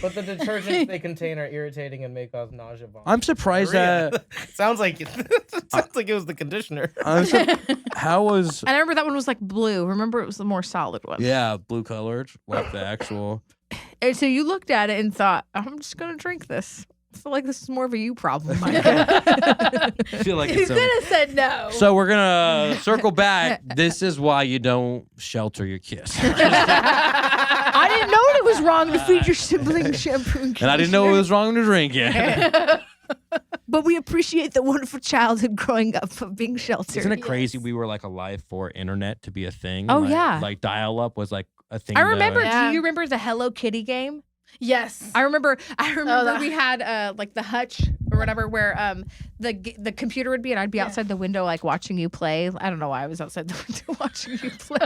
But the detergents they contain are irritating and may cause nausea. Vomit. I'm surprised that. sounds like it was the conditioner. How was? And I remember that one was like blue. Remember, it was the more solid one. Yeah, blue colored. Like the actual. And so you looked at it and thought, I'm just gonna drink this. I feel like this is more of a you problem, Micah. I feel like You it's could have said no. So we're gonna circle back. This is why you don't shelter your kids. I didn't know it was wrong to feed your sibling shampoo and And I didn't know it was wrong to drink it. But we appreciate the wonderful childhood growing up of being sheltered. Isn't it crazy we were like alive for internet to be a thing? Oh, Like- yeah. Like dial up was like a thing. I remember. Yeah. Do you remember the Hello Kitty game? Yes. I remember that- we had like the hutch or whatever where the computer would be and I'd be outside the window like watching you play. I don't know why I was outside the window watching you play.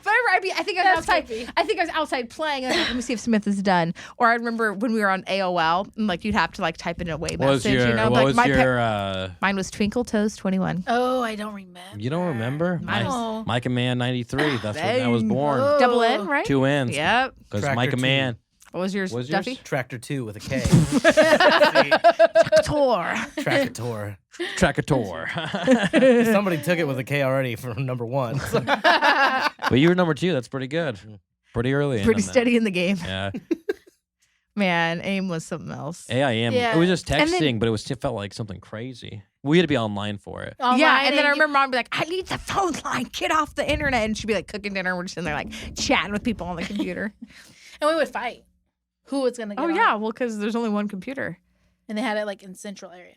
But I think I was That's outside. creepy. I think I was outside playing. And let me see if Smith is done. Or I remember when we were on AOL, and like you'd have to like type in a away What was message. your? You know, What like was your? mine was Twinkle Toes 21. Oh, I don't remember. You don't remember? No. Micah Man 93. That's when I was born. Oh. Double N, right? 2 N's. Yep. Because Tractor Micah two. Man. What was yours, Was Duffy? yours? Tractor 2 with a K. Tor. Tractor. Trackator. Somebody took it with a K already from number 1. But you were number 2. That's pretty good. Pretty early. in Pretty on that. steady in the game. Yeah. Man, AIM was something else. AIM. Yeah. It was just And then- texting, but it felt like something crazy. We had to be online for it. Online, Yeah, and then I you- remember Mom would be like, I need the phone line. Get off the internet. And she'd be like cooking dinner. We're just in there like chatting with people on the computer. And we would fight. Who was going to get Oh, on. yeah. Well, because there's only one computer. And they had it like in central area.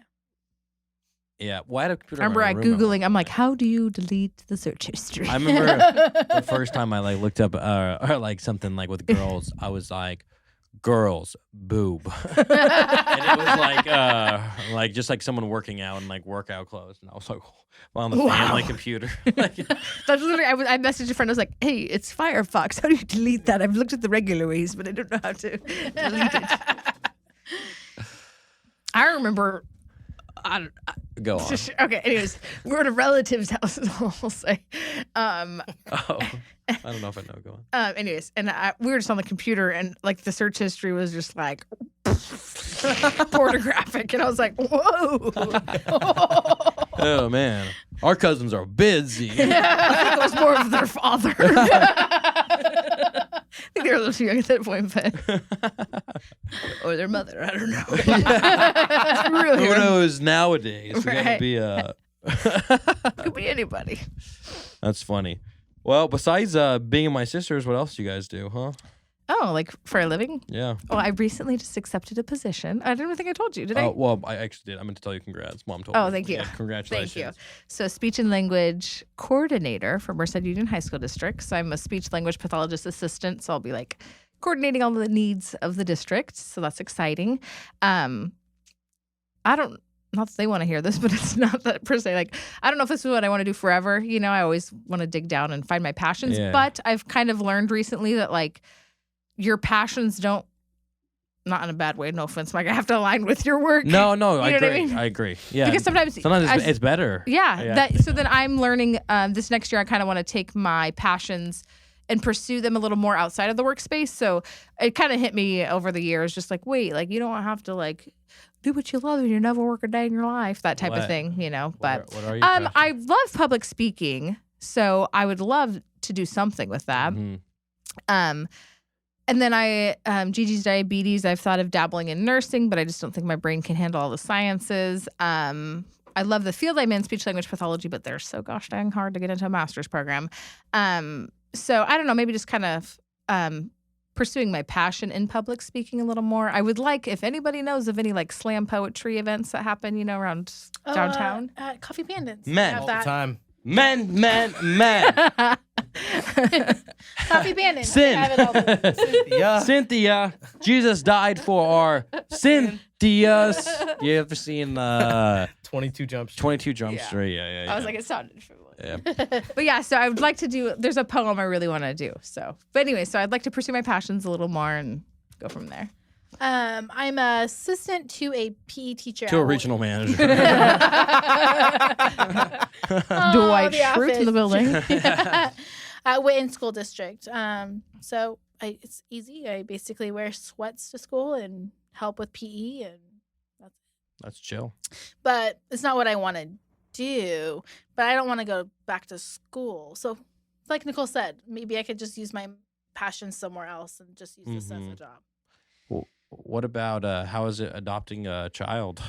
Yeah. Why had a computer? I remember in I my room at one Googling, I'm like, point? how do you delete the search history? I remember the first time I like looked up or like something like with girls, I was like, girls, boob. And it was like just like someone working out in like workout clothes. And I was like, on the family computer. Like, That's literally, I messaged a friend. I was like, hey, it's Firefox. How do you delete that? I've looked at the regular ways, but I don't know how to delete it. I remember, go on. okay, anyways, we're at a relative's house, I'll say. Oh, I don't know if I know. Go on. Anyways, and we were just on the computer, and like the search history was just like pornographic, and I was like, whoa. Oh man, our cousins are busy. I think it was more of their father. I think they were a little too young at that point, but or their mother. I don't know. It's really Who knows nowadays? It's gotta be could be anybody. That's funny. Well, besides being my sisters, what else do you guys do, huh? Oh, like for a living? Yeah. Oh, I recently just accepted a position. I didn't think I told you, did I? Well, I actually did. I meant to tell you congrats. Mom told me. Oh, thank you. Yeah, congratulations. Thank you. So, speech and language coordinator for Merced Union High School District. So, I'm a speech language pathologist assistant. So, I'll be like coordinating all the needs of the district. So, that's exciting. Not that they want to hear this, but it's not that per se. Like, I don't know if this is what I want to do forever. You know, I always want to dig down and find my passions. Yeah. But I've kind of learned recently that, like, your passions don't, not in a bad way, no offense, Mike, I have to align with your work. No, You know I what I agree. mean? I agree. Yeah. Because sometimes it's better. Yeah. So then I'm learning this next year, I kind of want to take my passions and pursue them a little more outside of the workspace. So it kind of hit me over the years, just like, wait, like you don't have to like do what you love and you never work a day in your life, that type of thing, you know. But what are your I love public speaking, so I would love to do something with that. Mm-hmm. And then Gigi's diabetes, I've thought of dabbling in nursing, but I just don't think my brain can handle all the sciences. I love the field I'm in, speech language pathology, but they're so gosh dang hard to get into a master's program. So I don't know, maybe just kind of pursuing my passion in public speaking a little more. I would like, if anybody knows of any like slam poetry events that happen, you know, around downtown. Coffee Bandits. Men. All the time. Men. Coffee Bandits. Sin. Have it all the- Yeah. Cynthia, Jesus died for our Cynthias. You ever seen 22 Jump Street. 22 Jump Street? Yeah. I was like, it sounded familiar. Yeah. But yeah, so I would like to do, there's a poem I really want to do. So, but anyway, so I'd like to pursue my passions a little more and go from there. I'm an assistant to a PE teacher. To a regional manager. Dwight the Schrute in the building. At Witten School District. So it's easy. I basically wear sweats to school and help with PE, and That's chill. but it's not what I want to do. But I don't want to go back to school. So, like Nicole said, maybe I could just use my passion somewhere else and just use this as a job. Well, what about how is it adopting a child?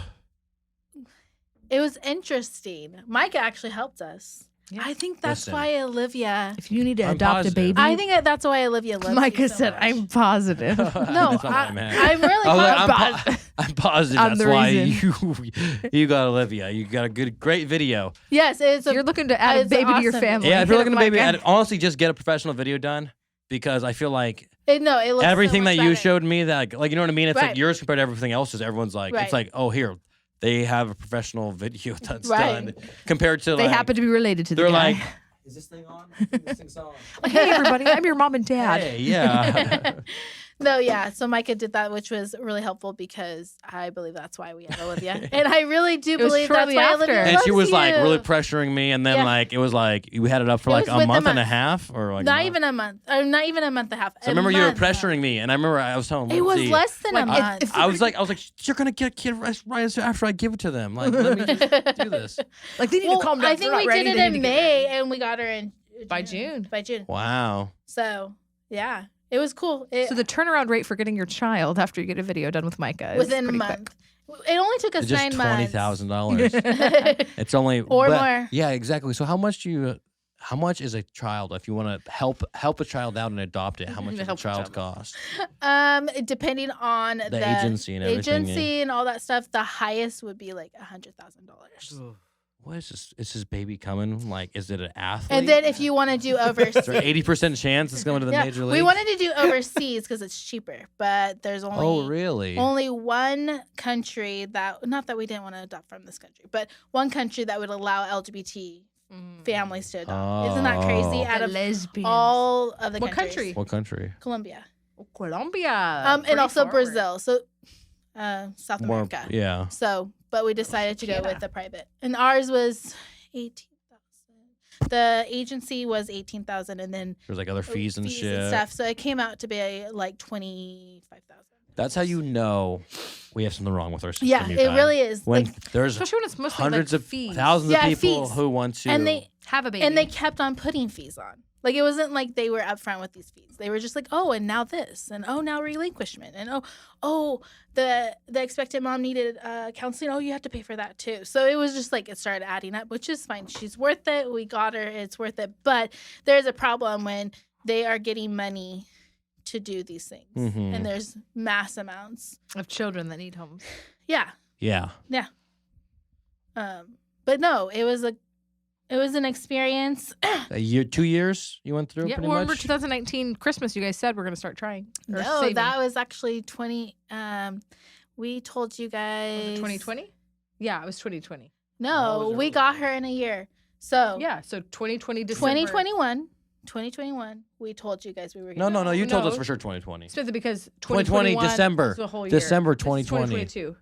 It was interesting. Micah actually helped us. Yeah. I think that's Listen. why Olivia. If you need to I'm adopt positive. a baby, I think that's why Olivia loves Micah you so said, much. I'm positive. No, That's not what I meant. I'm really I was like, positive. I'm positive I'm that's the why reason. you got Olivia. You got a great video. Yes, it's You're looking to add a it's baby to your awesome. family. Yeah, if you're looking to baby, Micah. honestly, just get a professional video done because I feel like it looks everything so that much you better. showed me, that like you know what I mean. It's Right. like yours compared to everything else's. Everyone's like, Right. it's like, oh, here they have a professional video that's Right. done compared to They like happen to be related to the they're guy. like, is this thing on? This thing's on. Like, hey, everybody, I'm your mom and dad. Hey, yeah. No, yeah. So Micah did that, which was really helpful because I believe that's why we had Olivia, and I really do was believe that's shortly why after. Olivia And she loves was like you. really pressuring me, and then Yeah. like it was like you had it up for It like was a with month the and a month. half, or like Not even a month, or not even a month and a half. So I remember you were pressuring me, and I remember I was telling It was Lindsay, less than a Like, month. if- I was like, you're gonna get a kid right after I give it to them. Like, let me just do this. Like, they need well, to calm down. I think we did it in May, and we got her in By June. By June. Wow. So yeah, it was cool. So the turnaround rate for getting your child after you get a video done with Micah is within a pretty month. quick. It only took us It's just 9 months. $20,000. It's only Or but- more. Yeah, exactly. So how much is a child if you want to help a child out and adopt it? How much does a Help a child child. cost? Depending on the agency and everything, agency and all that stuff, the highest would be like $100,000. What is this? Is this baby coming? Like, is it an athlete? And then if you want to do is there overseas, 80% chance it's going to the major league? we wanted to do overseas because it's cheaper, but there's Oh, really? only one country that, not that we didn't want to adopt from this country, but one country that would allow LGBT families to adopt. Isn't that crazy? Oh. Out of lesbians. all of the What countries. country? What country? Colombia. Colombia. And also Brazil. So South More- America. Yeah. So, but we decided to go Canada. with the private. And ours was 18,000. The agency was 18,000 and then There's like other fees and shit. stuff. So it came out to be like 25,000. That's how you know we have something wrong with our system. Yeah, you it guys. really is. When Like, there's Especially when it's mostly hundreds like of fees. thousands Yeah, of people fees. who want to. and they Have a baby. and they kept on putting fees on. Like, it wasn't like they were upfront with these fees. They were just like, oh, and now this, and oh, now relinquishment, and the expectant mom needed counseling. Oh, you have to pay for that too. So it was just like it started adding up, which is fine. She's worth it. We got her. It's worth it. But there's a problem when they are getting money to do these things, and there's mass amounts of children that need homes. Yeah. Yeah. But no, it was an experience. A year, 2 years you went through. Yeah, pretty remember much. 2019 Christmas? You guys said we're gonna start trying. No, saving. that was actually 20. We told you guys. Was it 2020? Yeah, it was 2020. No, we got her in a year. So yeah, so 2020 December. 2021. We told you guys we were. No. You told No. us for sure 2020. Smith, because 2020 December. December. The whole year. December This is 2020. 2022.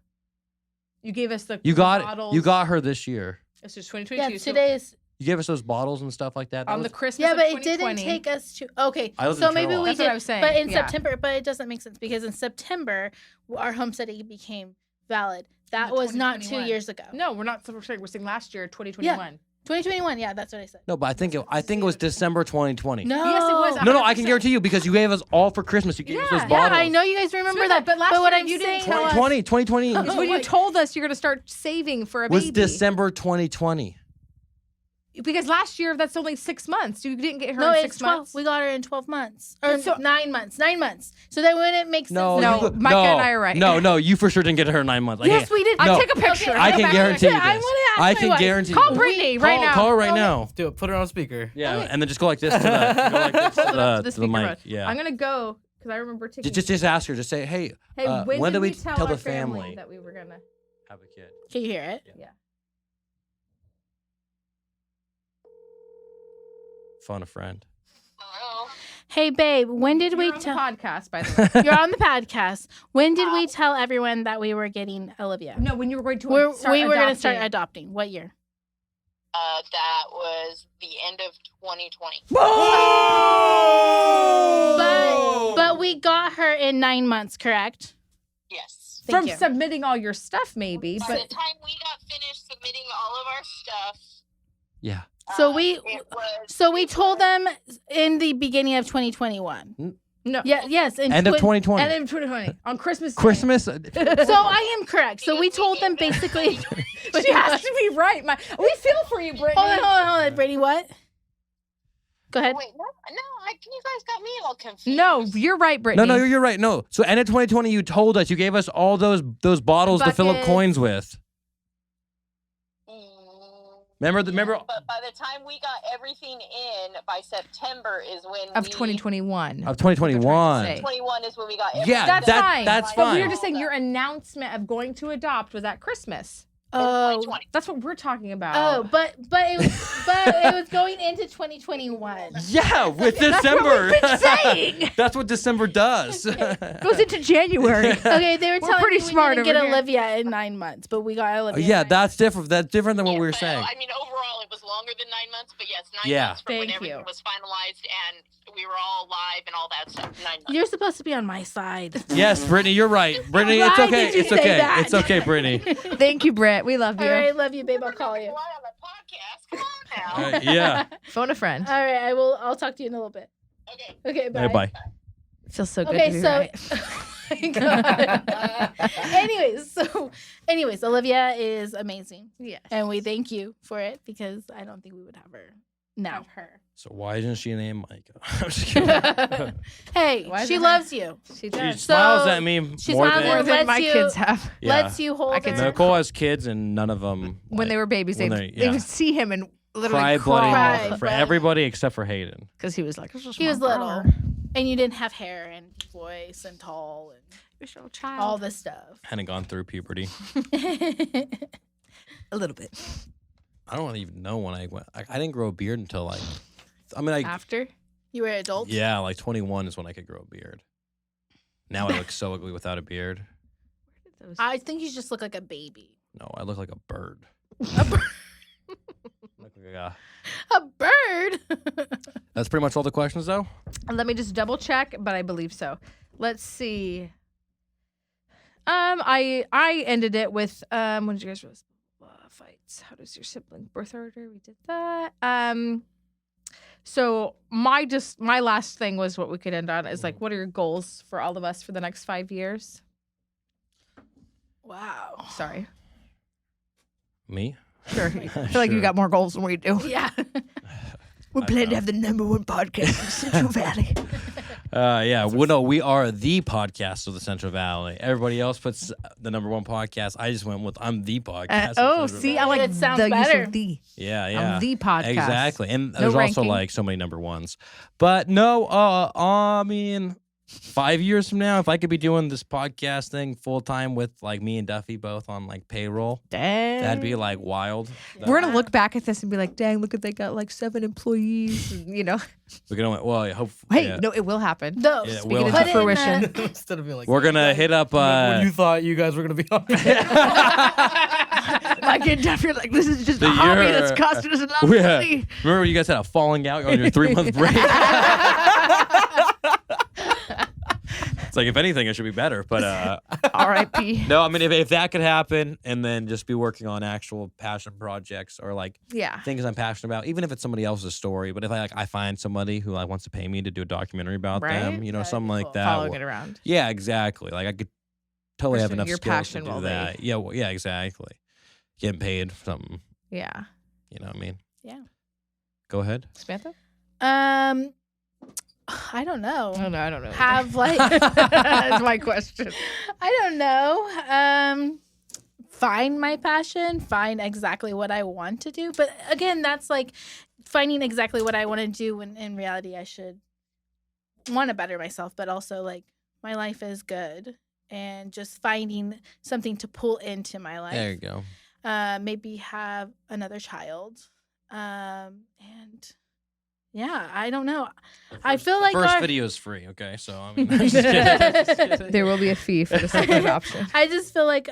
You gave us the You got bottles. you got her this year. This is 2022. Yeah, so today is. You gave us those bottles and stuff like that. on the was, Christmas. Yeah, of but it didn't 2020. take us to. Okay, I was so in maybe Turlock. we That's did. what I was saying, But in yeah. September, but it doesn't make sense because in September, our homesteading became valid. That the was not 2 2021. years ago. No, we're not. We're saying last year, 2021. 2021. Yeah, that's what I said. no, but I think it was December 2020. No. Yes, it was. No, I can 100%. guarantee you because you gave us all for Christmas. You gave us those Yeah, bottles. Yeah, I know you guys remember Smith, that, but last what year I'm you didn't saying tell us- 2020 It's when you told us you're going to start saving for a was baby. December 2020. Because last year, that's only 6 months. You didn't get her No, in it's 6 12. months. We got her in 12 months. Or So- 9 months. 9 months. So that wouldn't make sense. No, No, you, Micah and I are right. No, you for sure didn't get her in 9 months. I Yes, can't- we did. No. I took a picture. Okay, I go can back. guarantee you I this. wanna ask I my can wife. guarantee Call you. Brittany right now. Call her right now. Do it. Put her on speaker. Yeah, Okay. and then just go like this to the, go like this to Hold up the, the to the speaker mic. mode. Yeah. I'm going to go because I remember taking. Just ask her. Just say, hey, hey, when did we tell tell our the family that we were going to? have a kid? Can you hear it? Yeah. Phone a friend. Hey, babe, when did we You're on the tell... podcast, by the way. You're on the podcast. When did we tell everyone that we were getting Olivia? No, when you were going to We were going to adopting. start adopting. What year? That was the end of 2020. But we got her in 9 months, correct? Yes. Thank From you. submitting all your stuff, maybe. By But the time we got finished submitting all of our stuff, Yeah. So it was So we told them in the beginning of 2021. no. Yeah, yes. In End of 2020. And in 2020 on Christmas Day. Christmas. So I am correct. So we told them basically. She has to be right. We feel for you, Brittany. Hold on, Brittany. What? Go ahead. wait, no, you guys got me all confused. No, you're right, Brittany. No, you're right. No. So end of 2020, you told us you gave us all those bottles to fill up Buckets. coins with. Mm, Remember? But by the time we got everything in, by September is when Of 2021. Of 2021. say. 21 is when we got everything. Yeah, That's fine. That's But we fine. were just saying your announcement of going to adopt was at Christmas. Oh, 2020. That's what we're talking about. oh, but it was going into 2021. Yeah, with December. we've been saying. That's what December does. Goes into January. Okay, they were telling pretty me smart we didn't get over here. Olivia in 9 months, but we got Olivia. in Yeah, 9 that's different. That's different than what Yeah, we were but, saying. I mean, overall, it was longer than 9 months, but yes, 9 Yeah. months from when Thank everything you. was finalized and we were all live and all that stuff. 9 months. You're supposed to be on my side. Yes, Brittany, you're right. Brittany, it's Why okay. did you It's say okay. that? It's okay, Brittany. Thank you, Britt. We love All you. right, love you, babe. I'll call you. Why on the podcast? Come on now. Yeah. Phone a friend. All right, I'll talk to you in a little bit. Okay. Okay, bye. Hey, bye. Feels so good Okay, to be so right. Oh my God. anyways, Olivia is amazing. Yes. And we thank you for it because I don't think we would have her now. So why isn't she named Micah? I'm just kidding. Hey, Why she isn't loves you. She She does. smiles So, at me she more smiles than, More at- than lets my you- kids have. yeah. Lets you hold could her. Nicole has kids and none of them. When they were babies, they when they would see him and literally cry bloody Cry, mouth for but- everybody except for Hayden. because he was like, "It's just He was my little. brother." And you didn't have hair and voice and tall and You're so child. all this stuff. Hadn't gone through puberty. a little bit I don't even know when I went. I didn't grow a beard until like, I mean, like, after. You were an adult? yeah, like 21 is when I could grow a beard. Now I look so ugly without a beard. I think you just look like a baby. No, I look like a bird. A bird? Look like a- A bird? That's pretty much all the questions, though. Let me just double check, but I believe so. Let's see. I ended it with when did you guys fights? How does your sibling birth order? We did that. So my last thing was what we could end on is like, what are your goals for all of us for the next 5 years? Wow. Sorry. Me? Sure. I feel like you Sure. got more goals than we do. Yeah. We plan to have the #1 podcast in Central Valley. Yeah. Well, no, we are the podcast of the Central Valley. Everybody else puts the #1 podcast. I just went with I'm the podcast. of Oh, Central see, I Valley. like It sounds the use better. of the. Yeah, yeah. I'm the podcast. Exactly. And No there's also ranking. like so many #1s. But no, I mean, 5 years from now, if I could be doing this podcast thing full time with like me and Duffy both on like payroll, Dang. that'd be like wild. We're gonna look back at this and be like, "Dang, look at they got like 7 employees." And, you know, We're gonna well, I hope. hey, yeah. no, it will happen. No. Yeah, Speaking will into happen. fruition. Instead of being like, We're gonna hit up. when you thought you guys were gonna be on. Like in Duffy, like this is just The a hobby year- that's costing us a lot of Yeah. money. Remember when you guys had a falling out on your 3-month break? It's like if anything, it should be better. But R.I.P. no, I mean if that could happen, and then just be working on actual passion projects or like Yeah. things I'm passionate about, even if it's somebody else's story. But if I find somebody who like wants to pay me to do a documentary about Right? them, you know, That'd something be like cool. that. Following it around. Yeah, exactly. Like I could totally have Pursuing enough your skills passion to do while that. Yeah, well, yeah, exactly. Getting paid for something, Yeah. you know what I mean? Yeah. Go ahead. Samantha? I don't know. Oh, no, I don't know. Have like That's my question. I don't know. Find my passion, find exactly what I want to do. But again, that's like finding exactly what I want to do when in reality I should want to better myself, but also like my life is good and just finding something to pull into my life. There you go. Maybe have another child. And yeah, I don't know. I feel like First our- video is free, okay? So I mean, I'm just kidding. There will be a fee for the second option. I just feel like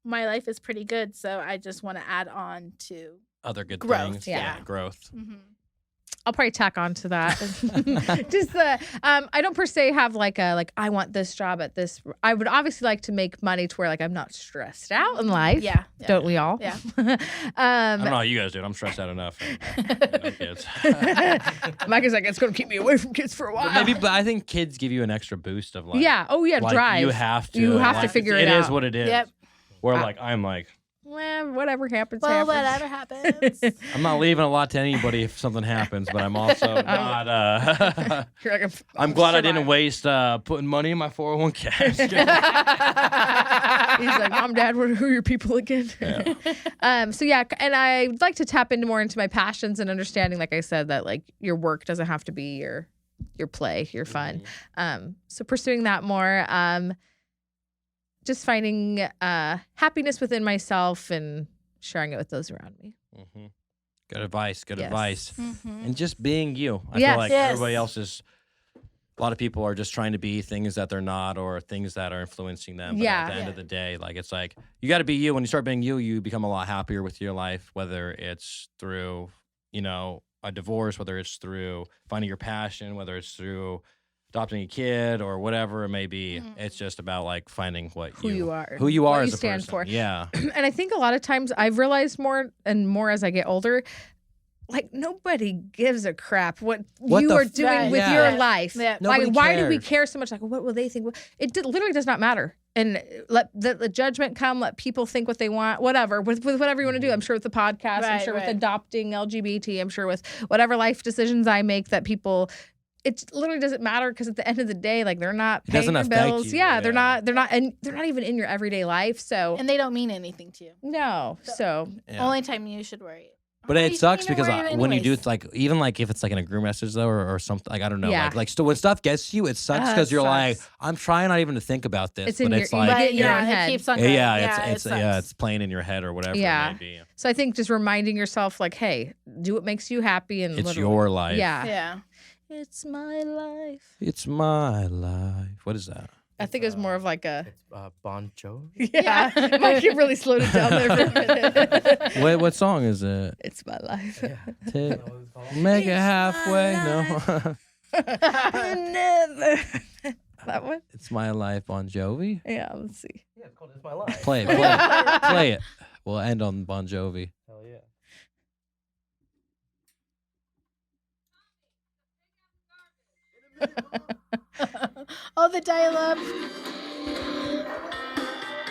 my life is pretty good, so I just want to add on to. Other good Growth, things. yeah. Growth. Mm-hmm. I'll probably tack on to that. Just I don't per se have like I want this job at this. I would obviously like to make money to where like I'm not stressed out in life. Yeah, yeah. Don't we all? Yeah. I don't know how you guys do it. I'm stressed out enough. No kids. Mike is like, it's gonna keep me away from kids for a while. But I think kids give you an extra boost of like. Yeah. Oh yeah. Like, drive. You have to. You have to like, figure it It is out. what it is. Yep. Where like I'm like Well, whatever happens. Well, happens. whatever happens. I'm not leaving a lot to anybody if something happens, but I'm also not. You're like, I'm glad I didn't waste putting money in my 401k. He's like, Mom, Dad, who are your people again? So yeah, and I would like to tap into more into my passions and understanding, like I said, that like your work doesn't have to be your play, your fun. So pursuing that more. Just finding happiness within myself and sharing it with those around me. Mm-hmm. Good advice. Good Yes. advice. Mhm. And just being you. I Yes. feel like Yes. everybody else is. A lot of people are just trying to be things that they're not, or things that are influencing them. But Yeah. at the end Yeah. of the day, like it's like you got to be you. When you start being you, you become a lot happier with your life. Whether it's through, a divorce, whether it's through finding your passion, whether it's through adopting a kid or whatever it may be. Mhm. It's just about like finding Who you are. who you are What as you a stand person. for. Yeah. And I think a lot of times I've realized more and more as I get older, like nobody gives a crap what you the are f- doing Right. with Yeah. your life. Yeah. Nobody Like, why do we cares. care so much? Like, what will they think? It literally does not matter. And let the judgment come. Let people think what they want. Whatever with whatever you want to do. I'm sure with the podcast. I'm Right, sure with right. adopting LGBT. I'm sure with whatever life decisions I make that people. It literally doesn't matter because at the end of the day, like they're not It paying doesn't their affect bills. you, Yeah, they're yeah. not, and they're not even in your everyday life. So And they don't mean anything to you. no, so Yeah. Only time you should worry. But Oh, it you sucks need to because worry when you do anyways. it's like even like if it's like in a group message though or something like I don't know Yeah. like still when stuff gets you it sucks It because you're like sucks. I'm trying not even to think about this It's in but your- it's you like get But in your yeah, own head. it keeps on going. yeah it it's sucks. it's playing in your head or whatever Yeah. it may be. So I think just reminding yourself, like, hey, do what makes you happy, and It's literally- your life. Yeah. Yeah. It's my life. It's my life. What is that? I think it was more of like a It's Bon Jovi. yeah. Mike, you really slowed it down there for a minute. What song is it? It's my life. Take- Make it halfway. No. Never. That one? It's my life on Jovi. Yeah. Let's see. Yeah, it's called It's My Life. Play it. Play it. We'll end on Bon Jovi. Hell yeah. Oh, the dial-up.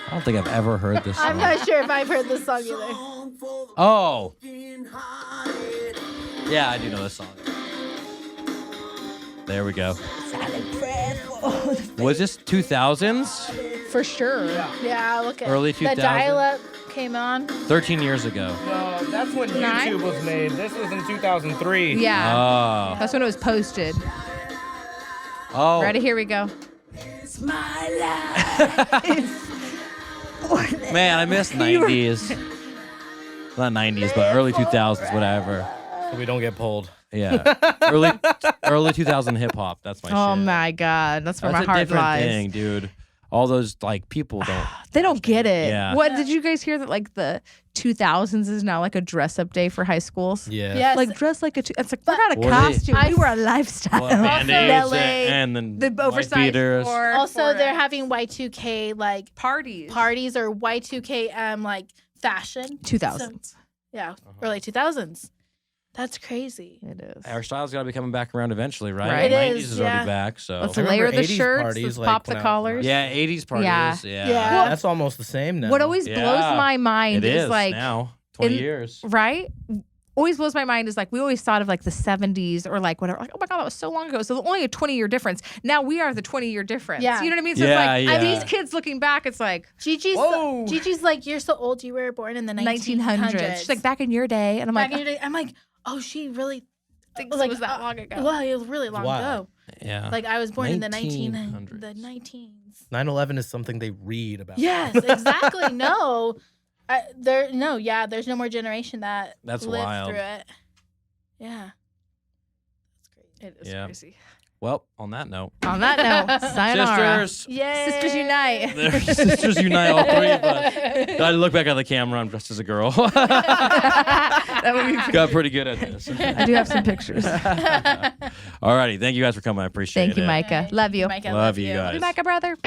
I don't think I've ever heard this song. I'm not sure if I've heard this song either. Oh. Yeah, I do know this song. There we go. Was this 2000s? For sure. Yeah, look at Early 2000s? The dial-up came on. 13 years ago. No, that's when Nine? YouTube was made. This was in 2003. Yeah. Oh. That's when it was posted. Oh. Ready? Here we go. It's my life. Man, I miss 90s. Not 90s, but early 2000s, whatever. So we don't get pulled. Yeah. early 2000 hip hop. That's my shit. Oh my God. That's where That's my a heart different lies. thing, dude. All those like people don't. They don't get it. Yeah. What did you guys hear that like the 2000s is now like a dress up day for high schools? Yeah. Yes. Like dress like it's like we're not a Well, costume. We were a lifestyle. Well, Band-Aids LA, and then the white oversized beaters. for Also, they're having Y2K like parties. parties or Y2K like fashion. 2000s. Yeah, early 2000s. That's crazy. It is. Our style's got to be coming back around eventually, right? Right. It 90s is, is yeah. already back, so. Let's I layer remember the 80s shirts. parties, Let's like, pop the when I was collars. Yeah, 80s parties. Yeah. Yeah. Yeah. That's almost the same now. What always blows Yeah. my mind It is like now. 20 in- years. right? Always blows my mind is like we always thought of like the 70s or like whatever. Like, oh my God, that was so long ago. So only a 20-year difference. Now we are the 20-year difference. Yeah. You know what I mean? So Yeah, it's like yeah. these kids looking back, it's like Gigi's like, you're so old. You were born in the 1900s. She's like back in your day, and I'm back like, in your day. I'm like, oh, she really thinks like, it was that long ago. Well, it was really long Wow. ago. Yeah. Like I was born in the 1900s. 19s. 9/11 is something they read about. Yes, exactly. No, there's no more generation that That's lived wild. through it. Yeah, It is Yeah. crazy. Well, on that note. On that note, sayonara. Sisters. yay, Sisters unite. Their sisters unite, all three of us. I look back at the camera. I'm dressed as a girl. That would be Got pretty good at this. I do have some pictures. Alrighty, thank you guys for coming. I appreciate it. Thank you, Micah. Love you. Micah, Love you guys. Love you, Micah, brother.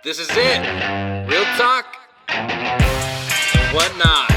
This is it. Real talk and whatnot.